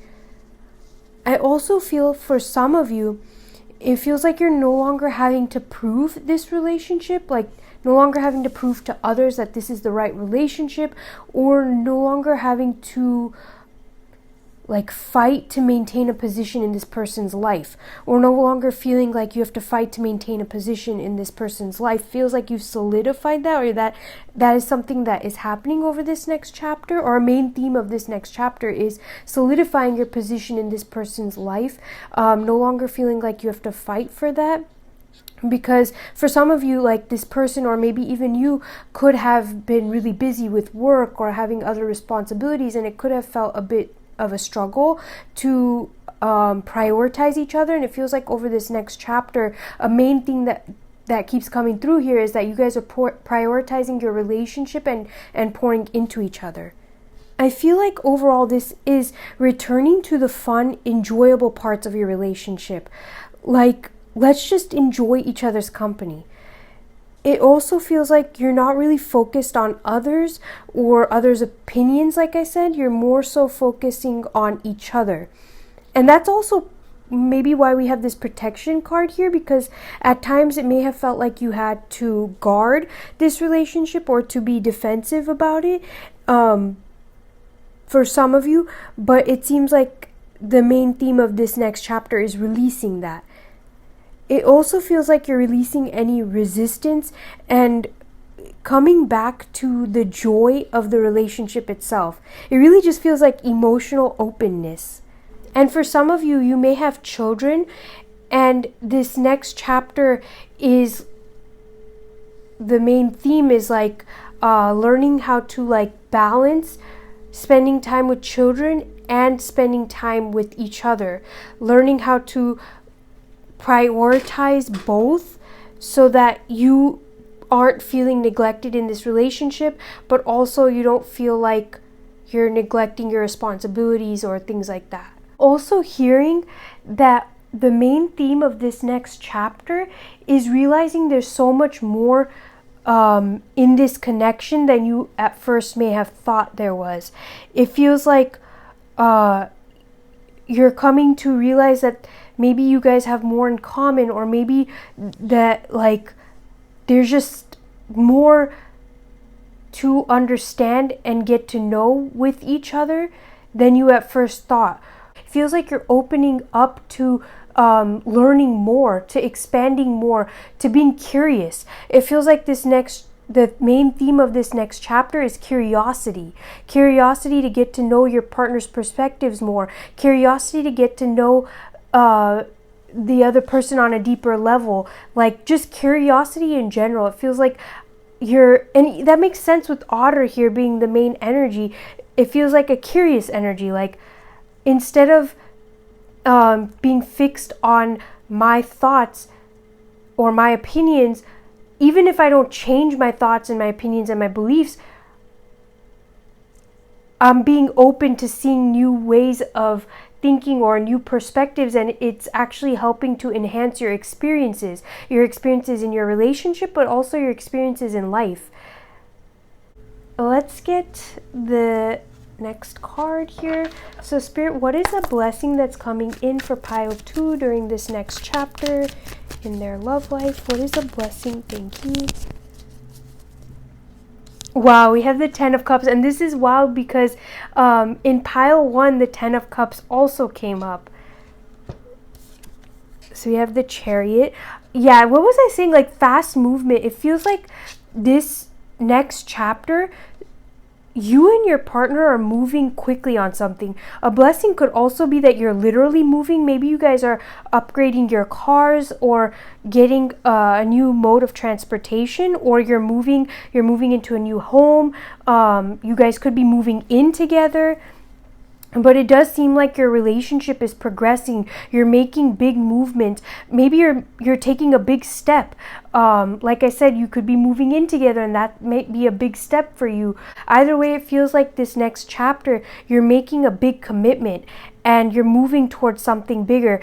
I also feel for some of you, it feels like you're no longer having to prove this relationship, like no longer having to prove to others that this is the right relationship, or no longer having to like fight to maintain a position in this person's life, or no longer feeling like you have to fight to maintain a position in this person's life. Feels like you've solidified that, or that is something that is happening over this next chapter, or a main theme of this next chapter is solidifying your position in this person's life, no longer feeling like you have to fight for that. Because for some of you, like this person, or maybe even you, could have been really busy with work or having other responsibilities, and it could have felt a bit of a struggle to prioritize each other. And it feels like over this next chapter, a main thing that keeps coming through here is that you guys are prioritizing your relationship and pouring into each other. I feel like overall this is returning to the fun, enjoyable parts of your relationship. Like, let's just enjoy each other's company. It also feels like you're not really focused on others or others' opinions, like I said. You're more so focusing on each other. And that's also maybe why we have this protection card here, because at times it may have felt like you had to guard this relationship or to be defensive about it for some of you. But it seems like the main theme of this next chapter is releasing that. it also feels like you're releasing any resistance and coming back to the joy of the relationship itself. It really just feels like emotional openness. And for some of you, you may have children, and this next chapter is, the main theme is like learning how to like balance spending time with children and spending time with each other. Learning how to prioritize both so that you aren't feeling neglected in this relationship, but also you don't feel like you're neglecting your responsibilities or things like that. Also hearing that the main theme of this next chapter is realizing there's so much more in this connection than you at first may have thought there was. It feels like you're coming to realize that maybe you guys have more in common, or maybe that like there's just more to understand and get to know with each other than you at first thought. It feels like you're opening up to learning more, to expanding more, to being curious. It feels like the main theme of this next chapter is curiosity. Curiosity to get to know your partner's perspectives more. Curiosity to get to know the other person on a deeper level. Like just curiosity in general. It feels like and that makes sense with Otter here being the main energy. It feels like a curious energy. Like instead of being fixed on my thoughts or my opinions, even if I don't change my thoughts and my opinions and my beliefs, I'm being open to seeing new ways of thinking or new perspectives, and it's actually helping to enhance your experiences in your relationship, but also your experiences in life. Let's get the next card here. So Spirit, what is a blessing that's coming in for pile 2 during this next chapter in their love life? What is a blessing? Thank you. Wow, we have the 10 of Cups, and this is wild because in pile 1 the 10 of Cups also came up. So we have the Chariot. Yeah, what was I saying? Like fast movement. It feels like this next chapter, you and your partner are moving quickly on something. A blessing could also be that you're literally moving. Maybe you guys are upgrading your cars or getting a new mode of transportation, or you're moving into a new home. You guys could be moving in together. But it does seem like your relationship is progressing. You're making big movements. Maybe you're taking a big step. Like I said, you could be moving in together, and that may be a big step for you. Either way, it feels like this next chapter, you're making a big commitment and you're moving towards something bigger.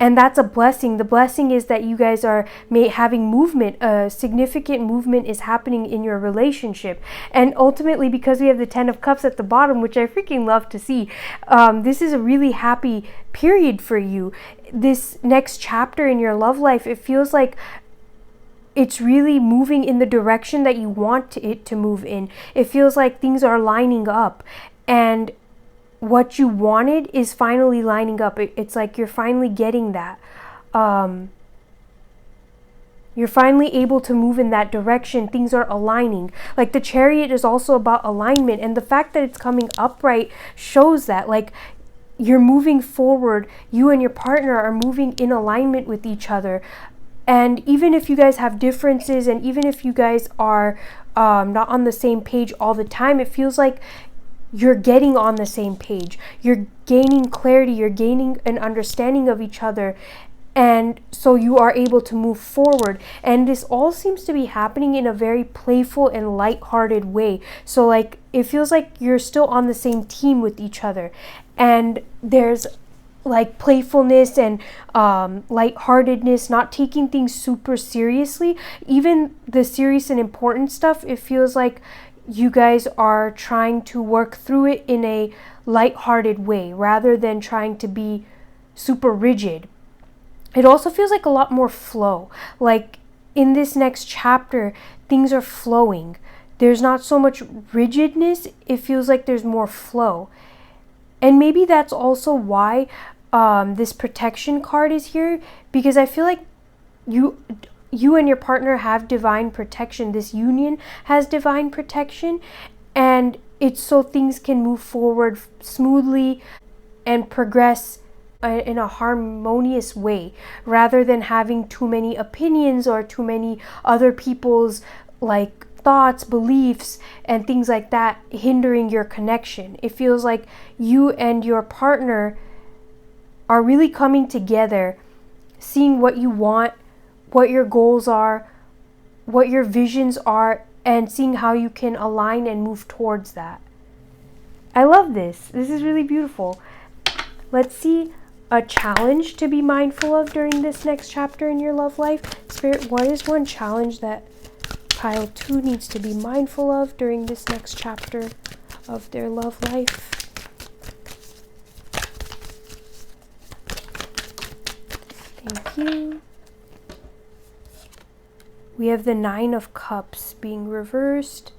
And that's a blessing. The blessing is that you guys are having movement. A significant movement is happening in your relationship. And ultimately, because we have the 10 of Cups at the bottom, which I freaking love to see, this is a really happy period for you. This next chapter in your love life, it feels like it's really moving in the direction that you want it to move in. It feels like things are lining up, and what you wanted is finally lining up. It's like you're finally getting that. You're finally able to move in that direction. Things are aligning. Like the Chariot is also about alignment, and the fact that it's coming upright shows that like you're moving forward. You and your partner are moving in alignment with each other. And even if you guys have differences, and even if you guys are not on the same page all the time, it feels like you're getting on the same page. You're gaining clarity. You're gaining an understanding of each other. And so you are able to move forward. And this all seems to be happening in a very playful and lighthearted way. So like it feels like you're still on the same team with each other. And there's like playfulness and lightheartedness, not taking things super seriously. Even the serious and important stuff, it feels like you guys are trying to work through it in a lighthearted way rather than trying to be super rigid. It also feels like a lot more flow. Like in this next chapter, things are flowing. There's not so much rigidness. It feels like there's more flow. And maybe that's also why this protection card is here, because I feel like you and your partner have divine protection. This union has divine protection, and it's so things can move forward smoothly and progress in a harmonious way, rather than having too many opinions or too many other people's like thoughts, beliefs, and things like that hindering your connection. It feels like you and your partner are really coming together, seeing what you want, what your goals are, what your visions are, and seeing how you can align and move towards that. I love this. This is really beautiful. Let's see a challenge to be mindful of during this next chapter in your love life. Spirit, what is one challenge that pile 2 needs to be mindful of during this next chapter of their love life? Thank you. We have the 9 of Cups being reversed.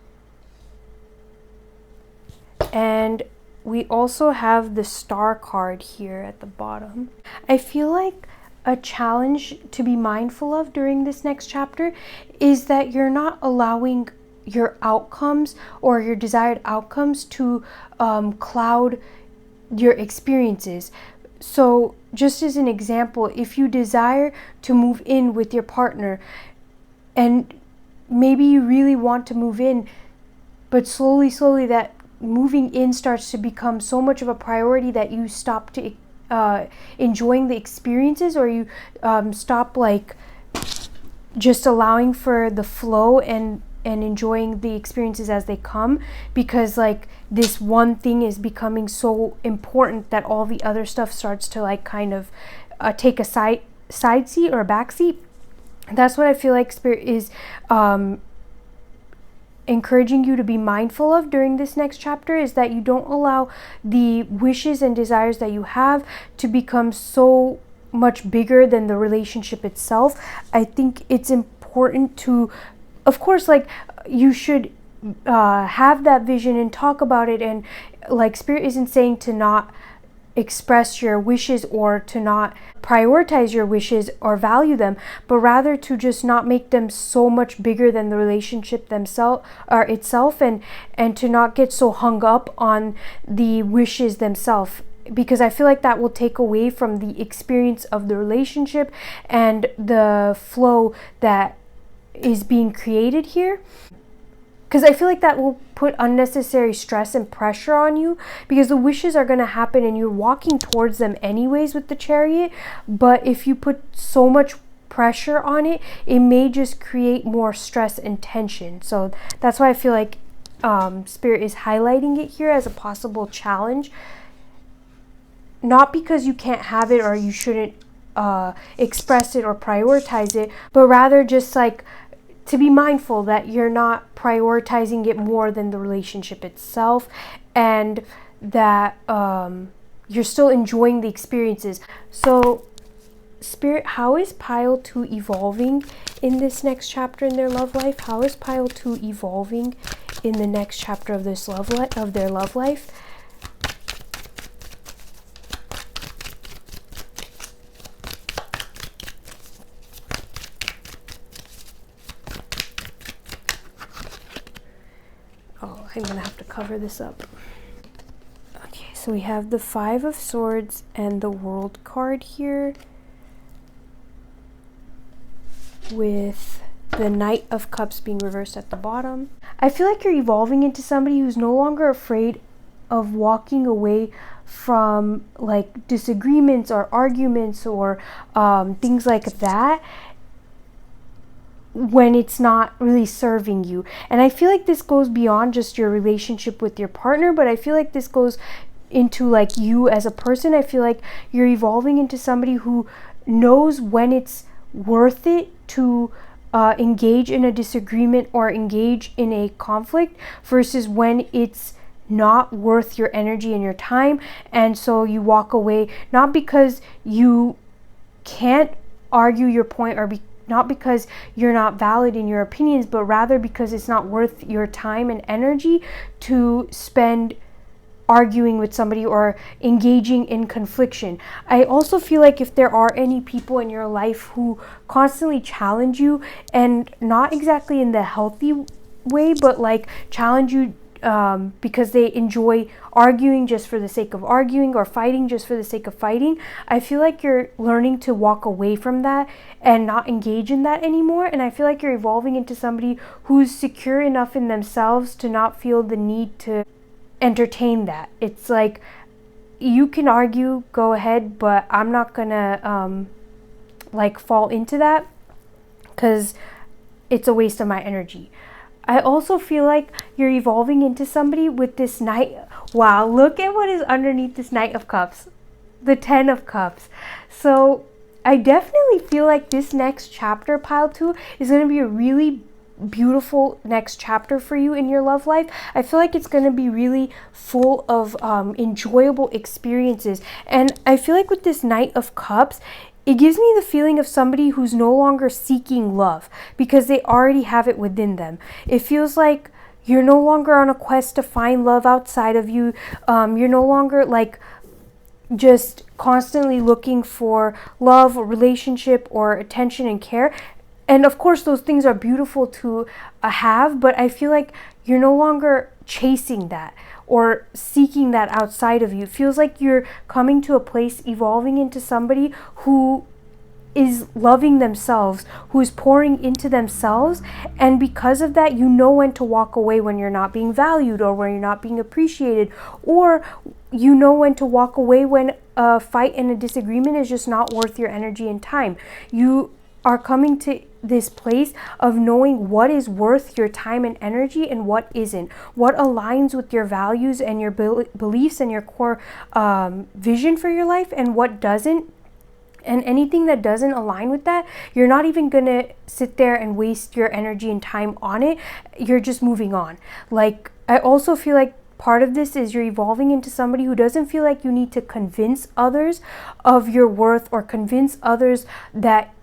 And we also have the Star card here at the bottom. I feel like a challenge to be mindful of during this next chapter is that you're not allowing your outcomes or your desired outcomes to cloud your experiences. So just as an example, if you desire to move in with your partner, and maybe you really want to move in, but slowly that moving in starts to become so much of a priority that you stop to enjoying the experiences, or you stop like just allowing for the flow and enjoying the experiences as they come, because like this one thing is becoming so important that all the other stuff starts to like kind of take a side seat or a back seat. That's what I feel like Spirit is encouraging you to be mindful of during this next chapter, is that you don't allow the wishes and desires that you have to become so much bigger than the relationship itself. I think it's important to, of course, like you should have that vision and talk about it, and like Spirit isn't saying to not express your wishes or to not prioritize your wishes or value them, but rather to just not make them so much bigger than the relationship themselves or itself, and to not get so hung up on the wishes themselves, because I feel like that will take away from the experience of the relationship and the flow that is being created here. Because I feel like that will put unnecessary stress and pressure on you, because the wishes are going to happen and you're walking towards them anyways with the Chariot. But if you put so much pressure on it, it may just create more stress and tension. So that's why I feel like Spirit is highlighting it here as a possible challenge. Not because you can't have it or you shouldn't express it or prioritize it, but rather just like to be mindful that you're not prioritizing it more than the relationship itself, and that you're still enjoying the experiences. So Spirit, how is pile 2 evolving in this next chapter in their love life? How is pile 2 evolving in the next chapter of this of their love life? I'm gonna have to cover this up. Okay, so we have the 5 of Swords and the World card here, with the Knight of Cups being reversed at the bottom. I feel like you're evolving into somebody who's no longer afraid of walking away from like disagreements or arguments or things like that, when it's not really serving you. And I feel like this goes beyond just your relationship with your partner, but I feel like this goes into like you as a person. I feel like you're evolving into somebody who knows when it's worth it to engage in a disagreement or engage in a conflict, versus when it's not worth your energy and your time, and so you walk away, not because you can't argue your point, or not because you're not valid in your opinions, but rather because it's not worth your time and energy to spend arguing with somebody or engaging in confliction. I also feel like if there are any people in your life who constantly challenge you, and not exactly in the healthy way, but like challenge you because they enjoy arguing just for the sake of arguing or fighting just for the sake of fighting, I feel like you're learning to walk away from that and not engage in that anymore. And I feel like you're evolving into somebody who's secure enough in themselves to not feel the need to entertain that. It's like, you can argue, go ahead, but I'm not gonna like fall into that because it's a waste of my energy. I also feel like you're evolving into somebody with this Knight. Wow, look at what is underneath this Knight of Cups. The 10 of Cups. So I definitely feel like this next chapter, pile 2, is going to be a really beautiful next chapter for you in your love life. I feel like it's going to be really full of enjoyable experiences. And I feel like with this Knight of Cups, it gives me the feeling of somebody who's no longer seeking love because they already have it within them. It feels like you're no longer on a quest to find love outside of you. You're no longer like just constantly looking for love or relationship or attention and care. And of course, those things are beautiful to have, but I feel like you're no longer chasing that or seeking that outside of you. It feels like you're coming to a place, evolving into somebody who is loving themselves, who is pouring into themselves. And because of that, you know when to walk away when you're not being valued or when you're not being appreciated, or you know when to walk away when a fight and a disagreement is just not worth your energy and time. You are coming to this place of knowing what is worth your time and energy and what isn't, what aligns with your values and your beliefs and your core vision for your life, and what doesn't. And anything that doesn't align with that, you're not even gonna sit there and waste your energy and time on it. You're just moving on. Like, I also feel like part of this is you're evolving into somebody who doesn't feel like you need to convince others of your worth or convince others that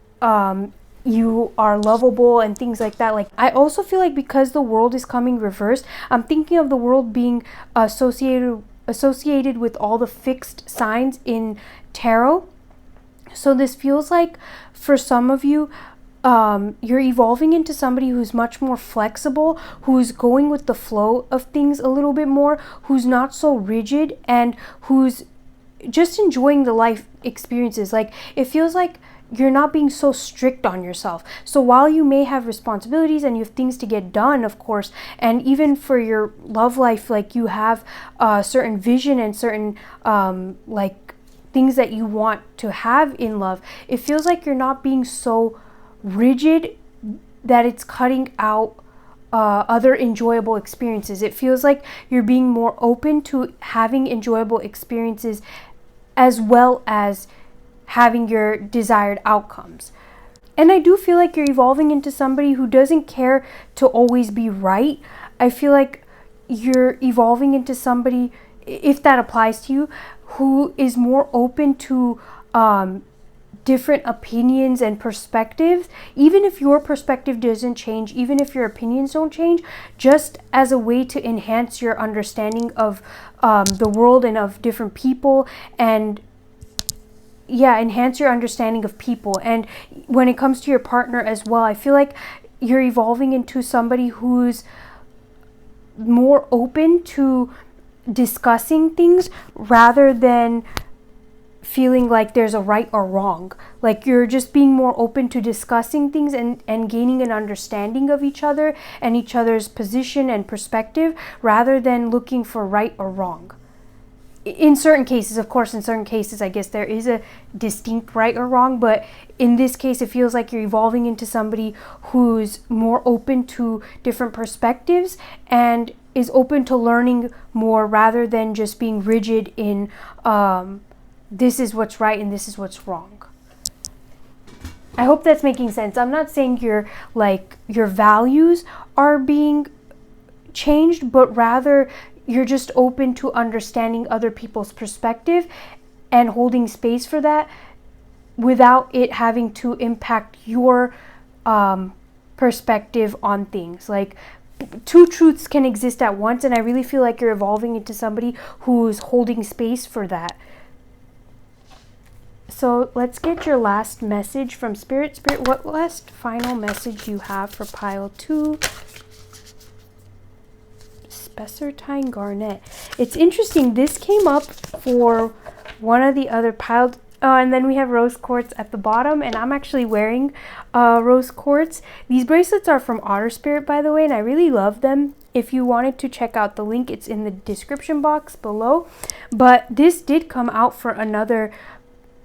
you are lovable and things like that. Like, I also feel like because the world is coming reversed, I'm thinking of the world being associated with all the fixed signs in tarot. So this feels like for some of you, you're evolving into somebody who's much more flexible, who's going with the flow of things a little bit more, who's not so rigid, and who's just enjoying the life experiences. Like, it feels like you're not being so strict on yourself. So while you may have responsibilities and you have things to get done, of course, and even for your love life, like you have a certain vision and certain like things that you want to have in love, it feels like you're not being so rigid that it's cutting out other enjoyable experiences. It feels like you're being more open to having enjoyable experiences as well as having your desired outcomes. And I do feel like you're evolving into somebody who doesn't care to always be right. I feel like you're evolving into somebody, if that applies to you, who is more open to different opinions and perspectives, even if your perspective doesn't change, even if your opinions don't change, just as a way to enhance your understanding of the world and of different people, and enhance your understanding of people. And when it comes to your partner as well, I feel like you're evolving into somebody who's more open to discussing things rather than feeling like there's a right or wrong. Like, you're just being more open to discussing things and gaining an understanding of each other and each other's position and perspective rather than looking for right or wrong. In certain cases, of course, in certain cases, I guess there is a distinct right or wrong, but in this case, it feels like you're evolving into somebody who's more open to different perspectives and is open to learning more rather than just being rigid in this is what's right and this is what's wrong. I hope that's making sense. I'm not saying your values are being changed, but rather you're just open to understanding other people's perspective and holding space for that without it having to impact your perspective on things. Like, two truths can exist at once, and I really feel like you're evolving into somebody who's holding space for that. So let's get your last message from Spirit. Spirit, what last final message you have for pile 2? Spessartine Garnet. It's interesting. This came up for one of the other piles. And then we have rose quartz at the bottom, and I'm actually wearing rose quartz. These bracelets are from Otter Spirit, by the way, and I really love them. If you wanted to check out the link, it's in the description box below. But this did come out for another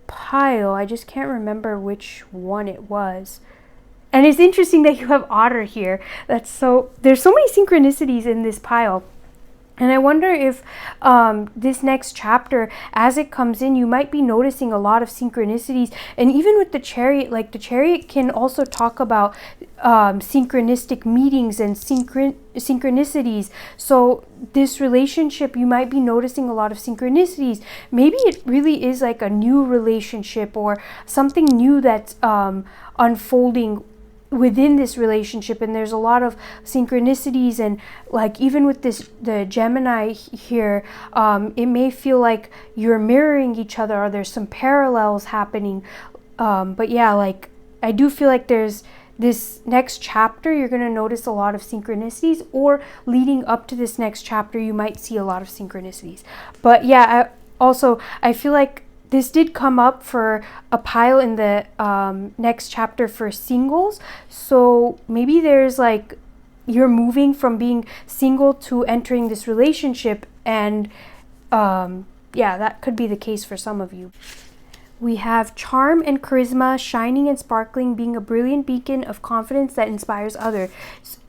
pile. I just can't remember which one it was. And it's interesting that you have otter here. There's so many synchronicities in this pile. And I wonder if this next chapter, as it comes in, you might be noticing a lot of synchronicities. And even with the chariot, like the chariot can also talk about synchronistic meetings and synchronicities. So this relationship, you might be noticing a lot of synchronicities. Maybe it really is like a new relationship or something new that's unfolding within this relationship, and there's a lot of synchronicities. And like even with the Gemini here, it may feel like you're mirroring each other, or there's some parallels happening. But yeah, like I do feel like there's this next chapter, you're going to notice a lot of synchronicities, or leading up to this next chapter, you might see a lot of synchronicities. But yeah, I feel like this did come up for a pile in the next chapter for singles. So maybe there's like, you're moving from being single to entering this relationship. And yeah, that could be the case for some of you. We have charm and charisma, shining and sparkling, being a brilliant beacon of confidence that inspires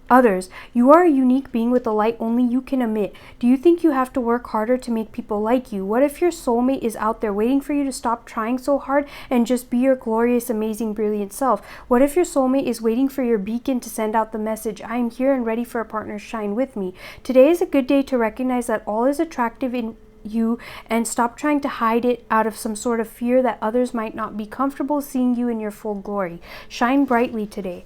others. You are a unique being with a light only you can emit. Do you think you have to work harder to make people like you? What if your soulmate is out there waiting for you to stop trying so hard and just be your glorious, amazing, brilliant self? What if your soulmate is waiting for your beacon to send out the message, I am here and ready for a partner, shine with me? Today is a good day to recognize that all is attractive in you and stop trying to hide it out of some sort of fear that others might not be comfortable seeing you in your full glory. Shine brightly today.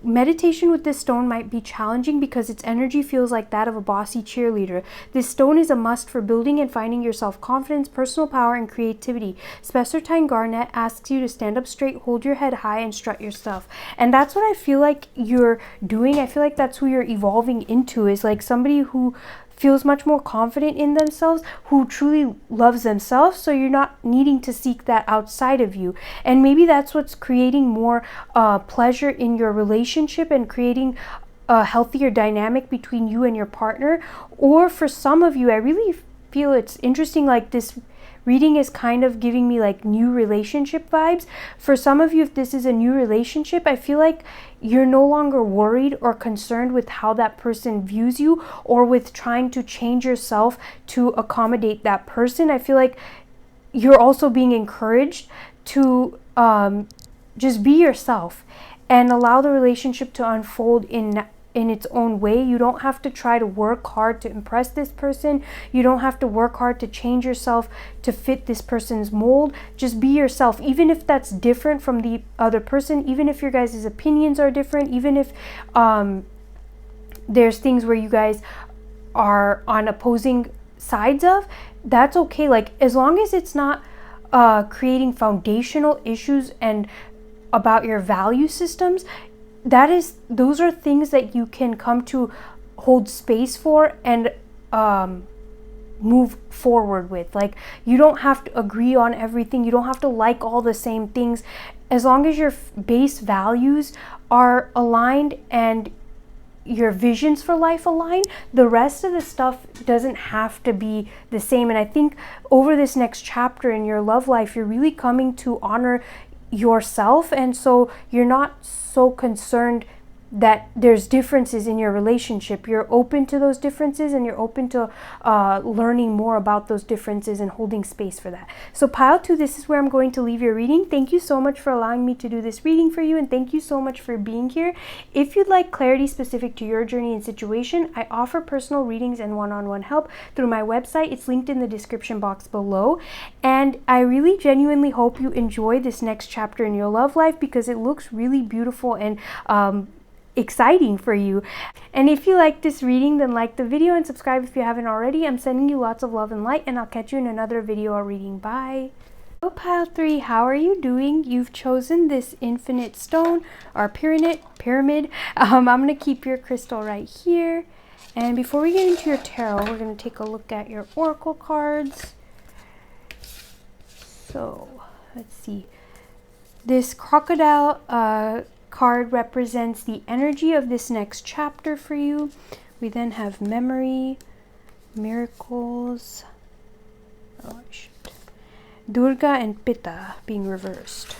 Meditation with this stone might be challenging because its energy feels like that of a bossy cheerleader. This stone is a must for building and finding your self-confidence, personal power, and creativity. Spessartine Garnet asks you to stand up straight, hold your head high, and strut your stuff. And that's what I feel like you're doing. I feel like that's who you're evolving into, is like somebody who feels much more confident in themselves, who truly loves themselves, so you're not needing to seek that outside of you. And maybe that's what's creating more pleasure in your relationship and creating a healthier dynamic between you and your partner. Or for some of you, I really feel it's interesting, like this reading is kind of giving me like new relationship vibes. For some of you, if this is a new relationship, I feel like you're no longer worried or concerned with how that person views you, or with trying to change yourself to accommodate that person. I feel like you're also being encouraged to just be yourself and allow the relationship to unfold in its own way. You don't have to try to work hard to impress this person. You don't have to work hard to change yourself to fit this person's mold. Just be yourself, even if that's different from the other person, even if your guys' opinions are different, even if there's things where you guys are on opposing sides of, that's okay. Like, as long as it's not creating foundational issues and about your value systems, those are things that you can come to hold space for and move forward with. Like, you don't have to agree on everything. You don't have to like all the same things. As long as your base values are aligned and your visions for life align, the rest of the stuff doesn't have to be the same. And I think over this next chapter in your love life, you're really coming to honor yourself, and so you're not so concerned that there's differences in your relationship. You're open to those differences, and you're open to learning more about those differences and holding space for that. So pile 2, this is where I'm going to leave your reading. Thank you so much for allowing me to do this reading for you, and thank you so much for being here. If you'd like clarity specific to your journey and situation, I offer personal readings and one-on-one help through my website. It's linked in the description box below. And I really genuinely hope you enjoy this next chapter in your love life, because it looks really beautiful, and exciting for you. And if you like this reading, then like the video and subscribe if you haven't already. I'm sending you lots of love and light, and I'll catch you in another video or reading. Bye. So pile 3, how are you doing? You've chosen this infinite stone or pyramid. I'm going to keep your crystal right here. And before we get into your tarot, we're going to take a look at your oracle cards. So let's see. This crocodile card represents the energy of this next chapter for you. We then have memory, miracles, Durga and Pitta being reversed.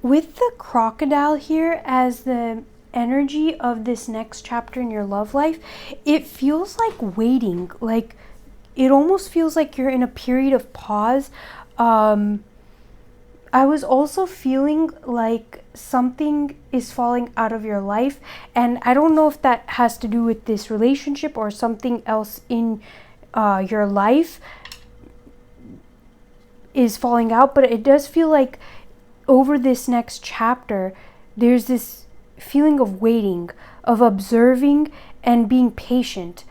With the crocodile here as the energy of this next chapter in your love life, it feels like waiting. Like it almost feels like you're in a period of pause. I was also feeling like something is falling out of your life, and I don't know if that has to do with this relationship or something else in your life is falling out, but it does feel like over this next chapter there's this feeling of waiting, of observing and being patient.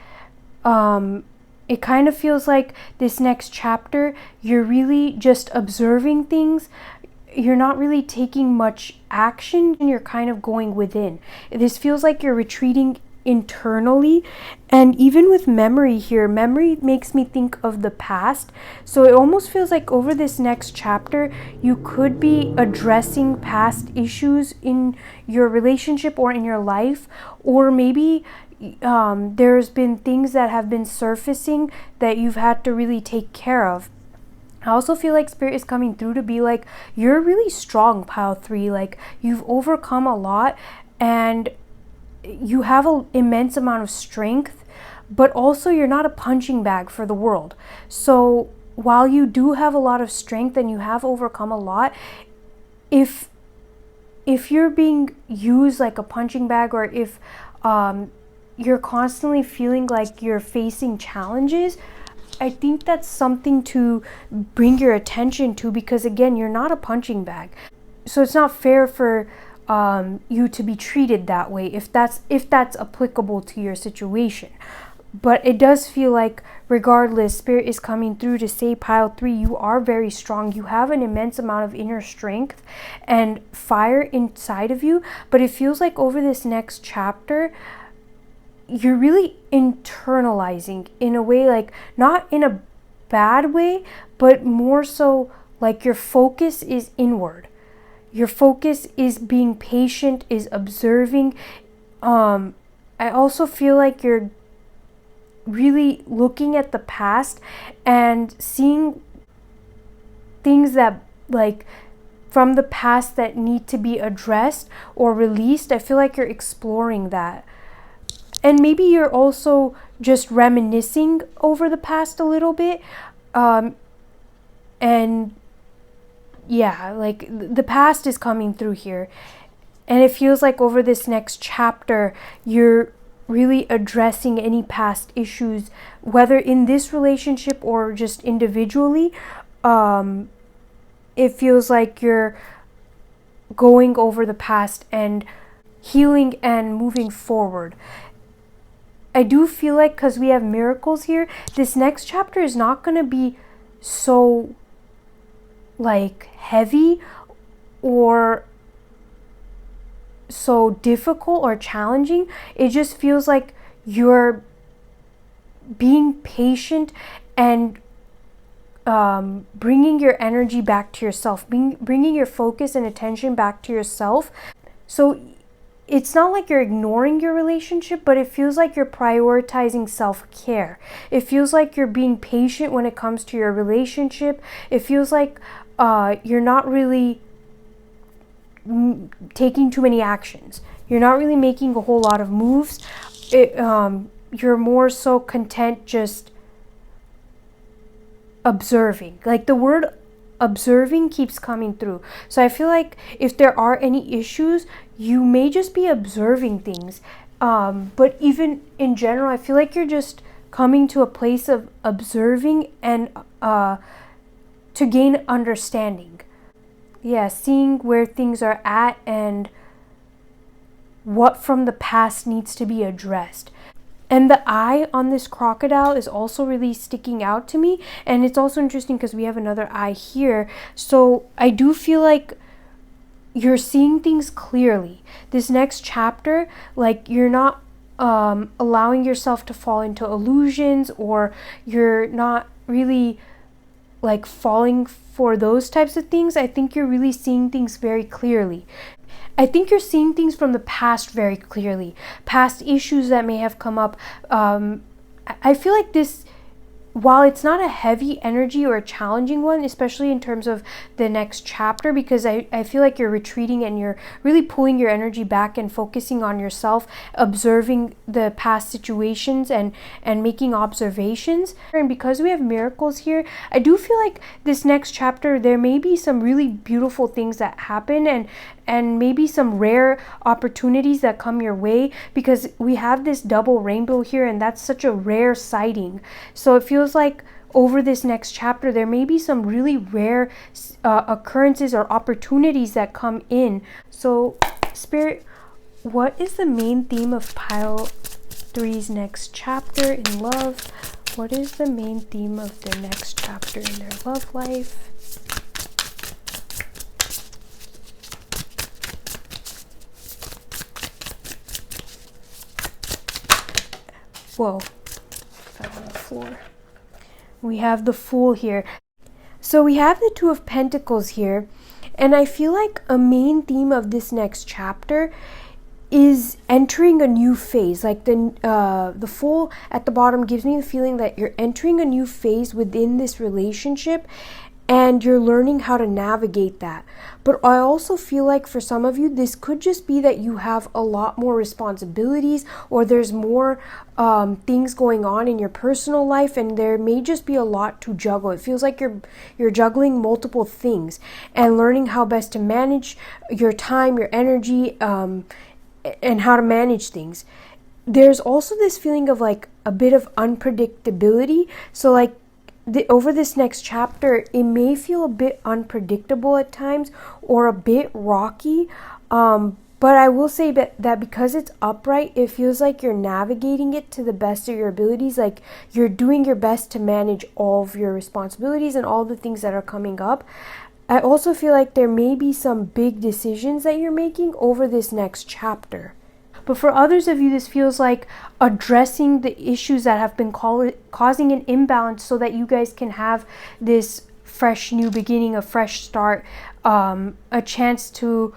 It kind of feels like this next chapter you're really just observing things. You're not really taking much action, and you're kind of going within. This feels like you're retreating internally. And even with memory here, memory makes me think of the past. So it almost feels like over this next chapter you could be addressing past issues in your relationship or in your life, or maybe there's been things that have been surfacing that you've had to really take care of. I also feel like Spirit is coming through to be like, you're really strong, pile 3. Like you've overcome a lot and you have an immense amount of strength, but also you're not a punching bag for the world. So while you do have a lot of strength and you have overcome a lot, if you're being used like a punching bag, or if you're constantly feeling like you're facing challenges, I think that's something to bring your attention to, because again, you're not a punching bag. So it's not fair for you to be treated that way if that's applicable to your situation. But it does feel like regardless, Spirit is coming through to say, pile 3, you are very strong. You have an immense amount of inner strength and fire inside of you. But it feels like over this next chapter you're really internalizing in a way, like not in a bad way, but more so like your focus is inward. Your focus is being patient, is observing. I also feel like you're really looking at the past and seeing things that like from the past that need to be addressed or released. I feel like you're exploring that. And maybe you're also just reminiscing over the past a little bit. And yeah, like the past is coming through here. And it feels like over this next chapter, you're really addressing any past issues, whether in this relationship or just individually. It feels like you're going over the past and healing and moving forward. I do feel like, because we have miracles here, this next chapter is not going to be so like heavy or so difficult or challenging. It just feels like you're being patient and bringing your energy back to yourself, bringing your focus and attention back to yourself. So it's not like you're ignoring your relationship, but it feels like you're prioritizing self-care. It feels like you're being patient when it comes to your relationship. It feels like you're not really taking too many actions. You're not really making a whole lot of moves. You're more so content just observing. Like the word observing keeps coming through. So I feel like if there are any issues, you may just be observing things. But even in general, I feel like you're just coming to a place of observing and to gain understanding. Yeah, seeing where things are at and what from the past needs to be addressed. And the eye on this crocodile is also really sticking out to me. And it's also interesting because we have another eye here. So I do feel like you're seeing things clearly. This next chapter, like you're not allowing yourself to fall into illusions, or you're not really like falling for those types of things. I think you're really seeing things very clearly. I think you're seeing things from the past very clearly, past issues that may have come up. I feel like this, while it's not a heavy energy or a challenging one, especially in terms of the next chapter, because I feel like you're retreating and you're really pulling your energy back and focusing on yourself, observing the past situations and making observations. And because we have miracles here, I do feel like this next chapter, there may be some really beautiful things that happen, and maybe some rare opportunities that come your way, because we have this double rainbow here, and that's such a rare sighting. So it feels like over this next chapter there may be some really rare occurrences or opportunities that come in. So Spirit, what is the main theme of pile 3's next chapter in love? What is the main theme of the next chapter in their love life? Whoa, fell on the floor. We have the Fool here. So we have the Two of Pentacles here, and I feel like a main theme of this next chapter is entering a new phase. Like the Fool at the bottom gives me the feeling that you're entering a new phase within this relationship, and you're learning how to navigate that. But I also feel like for some of you, this could just be that you have a lot more responsibilities, or there's more things going on in your personal life, and there may just be a lot to juggle. It feels like you're juggling multiple things and learning how best to manage your time, your energy, and how to manage things. There's also this feeling of like a bit of unpredictability. So like over this next chapter, it may feel a bit unpredictable at times, or a bit rocky. But I will say that because it's upright, it feels like you're navigating it to the best of your abilities. Like you're doing your best to manage all of your responsibilities and all the things that are coming up. I also feel like there may be some big decisions that you're making over this next chapter. But for others of you, this feels like addressing the issues that have been causing an imbalance, so that you guys can have this fresh new beginning, a fresh start, a chance to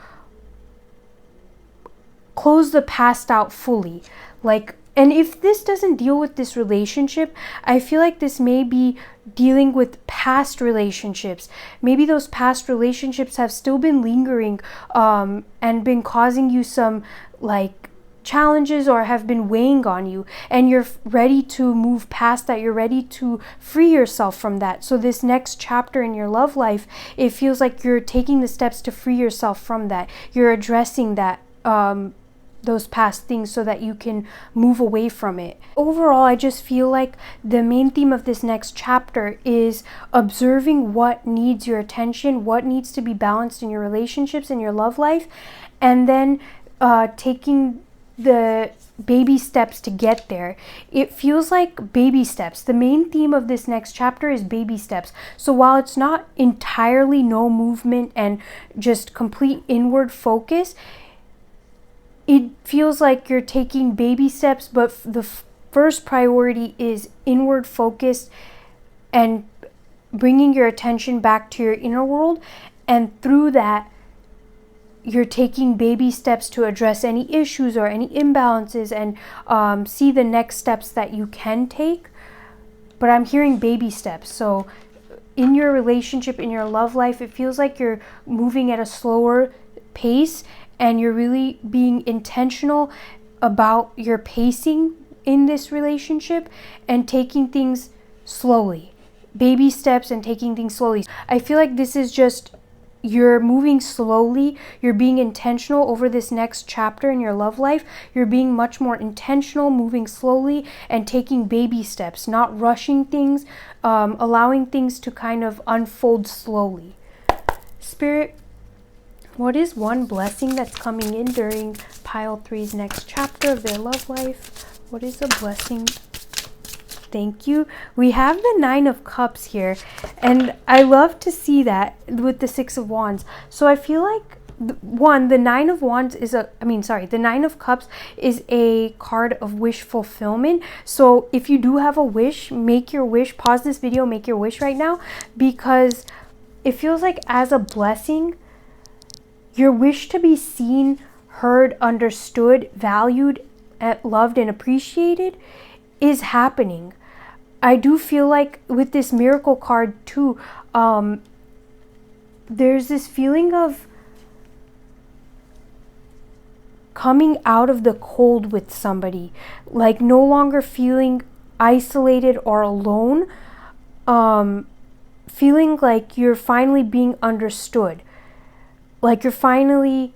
close the past out fully. And if this doesn't deal with this relationship, I feel like this may be dealing with past relationships. Maybe those past relationships have still been lingering and been causing you some challenges, or have been weighing on you, and you're ready to move past that. You're ready to free yourself from that. So this next chapter in your love life, it feels like you're taking the steps to free yourself from that. You're addressing that those past things so that you can move away from it. Overall, I just feel like the main theme of this next chapter is observing what needs your attention, what needs to be balanced in your relationships, in your love life, and then taking the baby steps to get there. It feels like baby steps. The main theme of this next chapter is baby steps. So while it's not entirely no movement and just complete inward focus, it feels like you're taking baby steps, but the first priority is inward focus and bringing your attention back to your inner world. And through that, you're taking baby steps to address any issues or any imbalances, and see the next steps that you can take. But I'm hearing baby steps. So in your relationship, in your love life, it feels like you're moving at a slower pace, and you're really being intentional about your pacing in this relationship and taking things slowly. Baby steps and taking things slowly. I feel like this is just, you're moving slowly. You're being intentional over this next chapter in your love life. You're being much more intentional, moving slowly and taking baby steps, not rushing things, allowing things to kind of unfold slowly. Spirit, What is one blessing that's coming in during pile 3's next chapter of their love life? What is a blessing? Thank you. We have the 9 of Cups here, and I love to see that with the 6 of Wands. So I feel like the 9 of Wands is the 9 of Cups is a card of wish fulfillment. So if you do have a wish, make your wish. Pause this video, make your wish right now, because it feels like as a blessing, your wish to be seen, heard, understood, valued, loved, and appreciated is happening. I do feel like with this miracle card too, there's this feeling of coming out of the cold with somebody, like no longer feeling isolated or alone, feeling like you're finally being understood, like you're finally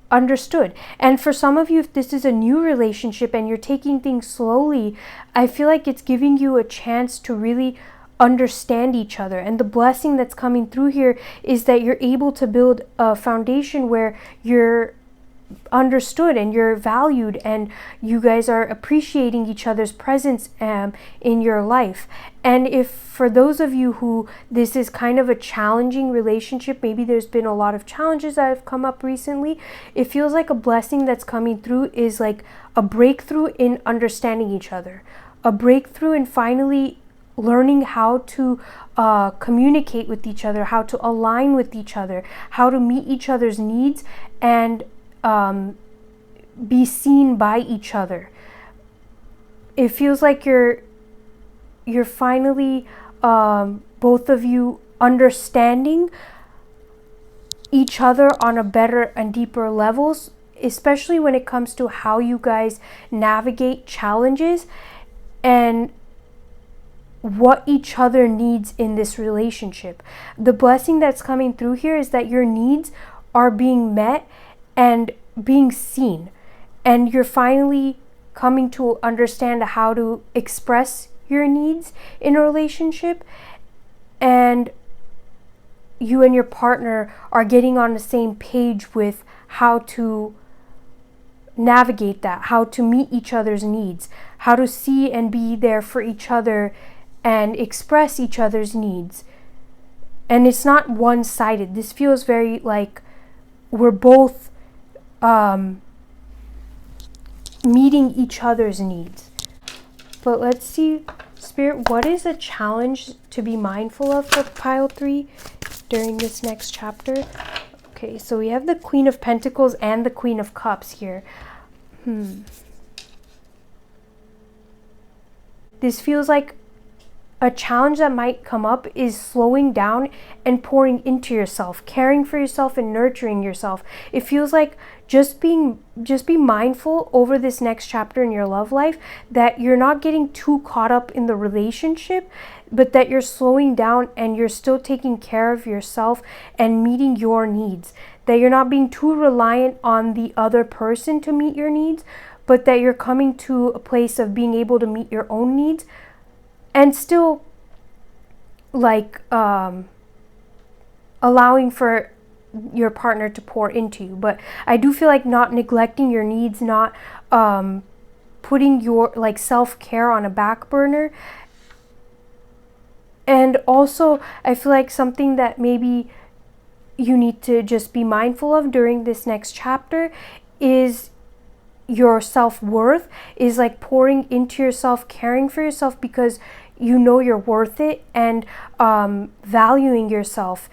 understood. And for some of you, if this is a new relationship and you're taking things slowly, I feel like it's giving you a chance to really understand each other. And the blessing that's coming through here is that you're able to build a foundation where you're understood and you're valued, and you guys are appreciating each other's presence in your life. And if for those of you who this is kind of a challenging relationship, maybe there's been a lot of challenges that have come up recently, it feels like a blessing that's coming through is like a breakthrough in understanding each other, a breakthrough in finally learning how to communicate with each other, how to align with each other, how to meet each other's needs, and be seen by each other. It feels like you're finally both of you understanding each other on a better and deeper levels, especially when it comes to how you guys navigate challenges and what each other needs in this relationship. The blessing that's coming through here is that your needs are being met and being seen, and you're finally coming to understand how to express your needs in a relationship, and you and your partner are getting on the same page with how to navigate that, how to meet each other's needs, how to see and be there for each other and express each other's needs. And it's not one-sided. This feels very like we're both meeting each other's needs. But let's see, Spirit, what is a challenge to be mindful of for pile 3 during this next chapter? Okay, so we have the Queen of Pentacles and the Queen of Cups here. This feels like a challenge that might come up is slowing down and pouring into yourself, caring for yourself and nurturing yourself. It feels like just be mindful over this next chapter in your love life that you're not getting too caught up in the relationship, but that you're slowing down and you're still taking care of yourself and meeting your needs. That you're not being too reliant on the other person to meet your needs, but that you're coming to a place of being able to meet your own needs and still like allowing for your partner to pour into you. But I do feel like not neglecting your needs, not putting your like self-care on a back burner. And also I feel like something that maybe you need to just be mindful of during this next chapter is your self-worth, is like pouring into yourself, caring for yourself because you know you're worth it, and valuing yourself,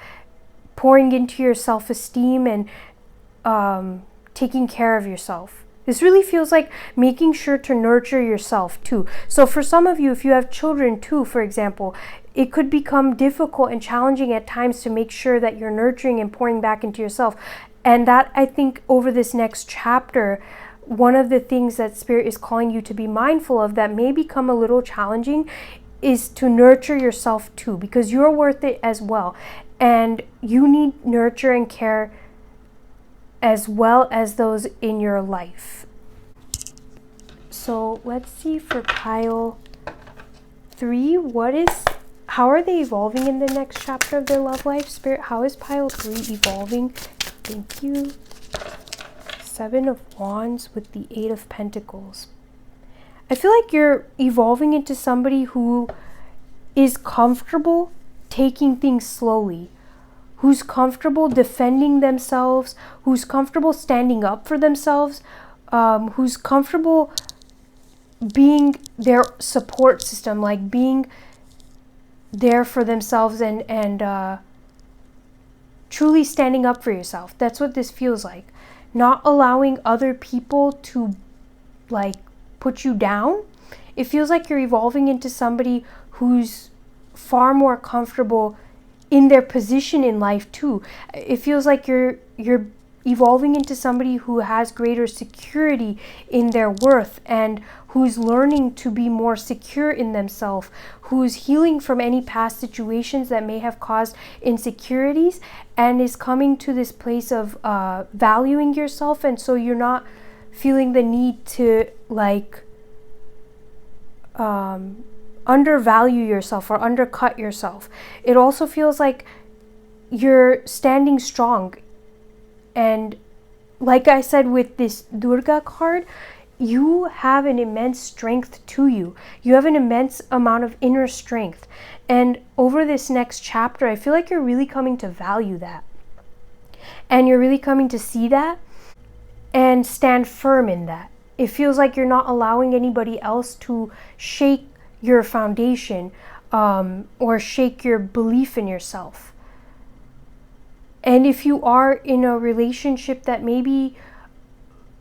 pouring into your self-esteem and taking care of yourself. This really feels like making sure to nurture yourself too. So for some of you, if you have children too, for example, it could become difficult and challenging at times to make sure that you're nurturing and pouring back into yourself. And that, I think, over this next chapter, one of the things that Spirit is calling you to be mindful of that may become a little challenging is to nurture yourself too, because you're worth it as well. And you need nurture and care as well as those in your life. So let's see for pile 3, how are they evolving in the next chapter of their love life? Spirit, how is pile 3 evolving Thank you. Seven of Wands with the Eight of Pentacles. I feel like you're evolving into somebody who is comfortable taking things slowly, who's comfortable defending themselves, who's comfortable standing up for themselves, who's comfortable being their support system, like being there for themselves and truly standing up for yourself. That's what this feels like. Not allowing other people to like put you down. It feels like you're evolving into somebody who's far more comfortable in their position in life too. It feels like you're evolving into somebody who has greater security in their worth and who's learning to be more secure in themselves, who's healing from any past situations that may have caused insecurities and is coming to this place of valuing yourself, and so you're not feeling the need to like undervalue yourself or undercut yourself. It also feels like you're standing strong. And like I said with this Durga card, you have an immense strength to you. You have an immense amount of inner strength. And over this next chapter, I feel like you're really coming to value that. And you're really coming to see that and stand firm in that. It feels like you're not allowing anybody else to shake your foundation or shake your belief in yourself. And if you are in a relationship that maybe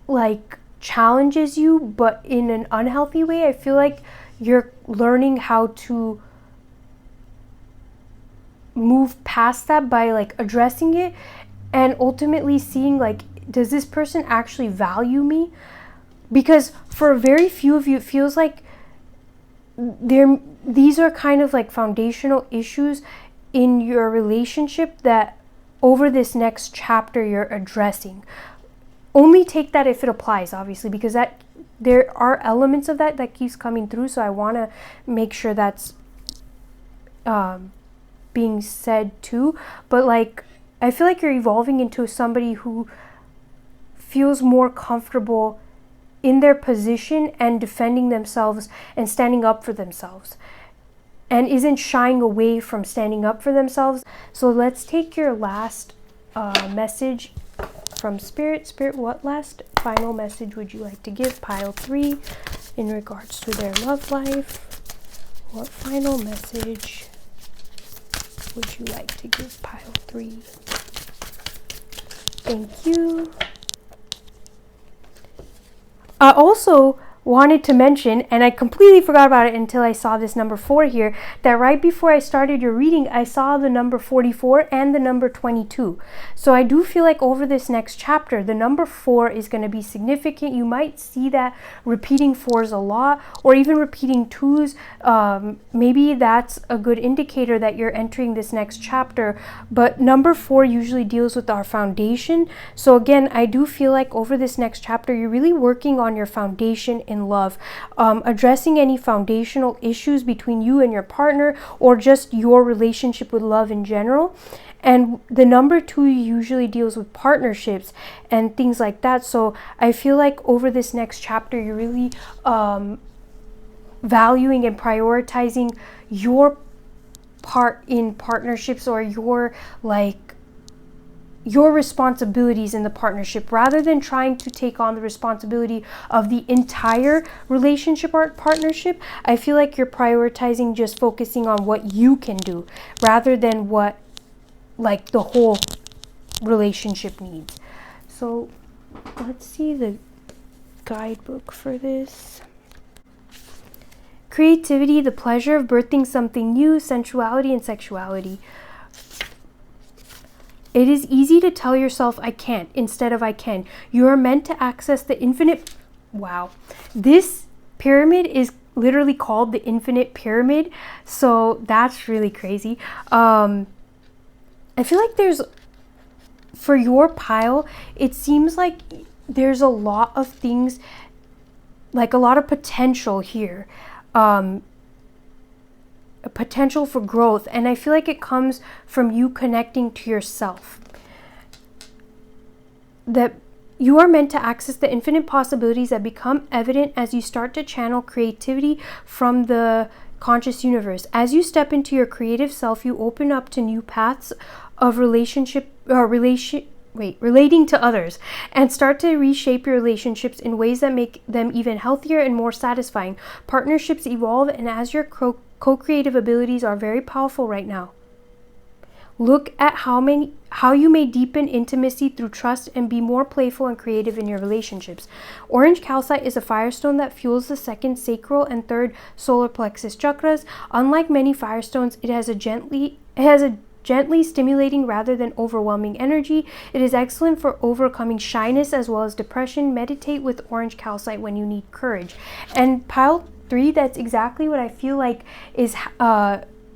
like challenges you, but in an unhealthy way, I feel like you're learning how to move past that by like addressing it and ultimately seeing like, does this person actually value me? Because for very few of you, it feels like these are kind of like foundational issues in your relationship that over this next chapter you're addressing. Only take that if it applies, obviously, because that there are elements of that keeps coming through, so I want to make sure that's being said too. But like, I feel like you're evolving into somebody who feels more comfortable in their position and defending themselves and standing up for themselves, and isn't shying away from standing up for themselves. So let's take your last message from Spirit. Spirit, what last final message would you like to give pile 3 in regards to their love life? What final message would you like to give pile 3? Thank you. I also wanted to mention, and I completely forgot about it until I saw this number 4 here, that right before I started your reading, I saw the number 44 and the number 22. So I do feel like over this next chapter, the number 4 is going to be significant. You might see that repeating 4s a lot, or even repeating 2s. Maybe that's a good indicator that you're entering this next chapter. But number 4 usually deals with our foundation. So again, I do feel like over this next chapter, you're really working on your foundation in love, addressing any foundational issues between you and your partner, or just your relationship with love in general. And the number 2 usually deals with partnerships and things like that. So I feel like over this next chapter, you're really valuing and prioritizing your part in partnerships, or your responsibilities in the partnership, rather than trying to take on the responsibility of the entire relationship or partnership. I feel like you're prioritizing just focusing on what you can do, rather than what like the whole relationship needs. So let's see the guidebook for this. Creativity, the pleasure of birthing something new, sensuality and sexuality. It is easy to tell yourself I can't instead of I can. You are meant to access the infinite. Wow. This pyramid is literally called the infinite pyramid. So that's really crazy. I feel like there's, for your pile, it seems like there's a lot of things, like a lot of potential here. A potential for growth, and I feel like it comes from you connecting to yourself. that you are meant to access the infinite possibilities that become evident as you start to channel creativity from the conscious universe. As you step into your creative self, you open up to new paths of relating to others, and start to reshape your relationships in ways that make them even healthier and more satisfying. Partnerships evolve, and as your co-creative abilities are very powerful right now. Look at how you may deepen intimacy through trust and be more playful and creative in your relationships. Orange calcite is a firestone that fuels the second sacral and third solar plexus chakras. Unlike many firestones, it has a gently stimulating rather than overwhelming energy. It is excellent for overcoming shyness as well as depression. Meditate with orange calcite when you need courage. And pile 3, that's exactly what I feel like is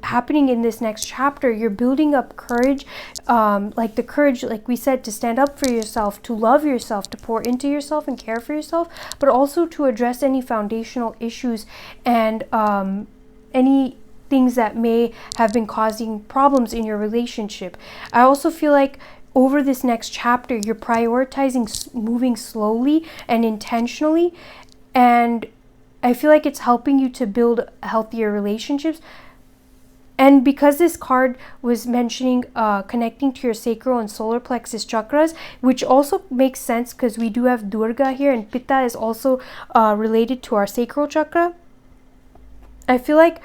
happening in this next chapter. You're building up courage, like the courage, like we said, to stand up for yourself, to love yourself, to pour into yourself and care for yourself, but also to address any foundational issues and any things that may have been causing problems in your relationship. I also feel like over this next chapter, you're prioritizing moving slowly and intentionally, and I feel like it's helping you to build healthier relationships. And because this card was mentioning connecting to your sacral and solar plexus chakras, which also makes sense because we do have Durga here, and Pitta is also related to our sacral chakra, I feel like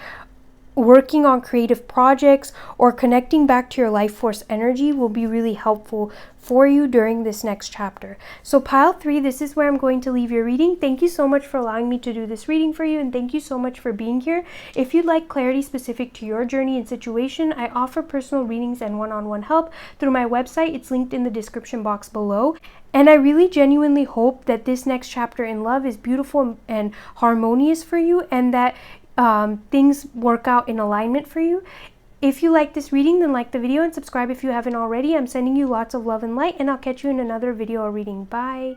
working on creative projects or connecting back to your life force energy will be really helpful for you during this next chapter. So pile 3, this is where I'm going to leave your reading. Thank you so much for allowing me to do this reading for you, and thank you so much for being here. If you'd like clarity specific to your journey and situation, I offer personal readings and one-on-one help through my website. It's linked in the description box below. And I really genuinely hope that this next chapter in love is beautiful and harmonious for you, and that things work out in alignment for you. If you like this reading, then like the video and subscribe if you haven't already. I'm sending you lots of love and light, and I'll catch you in another video or reading. Bye.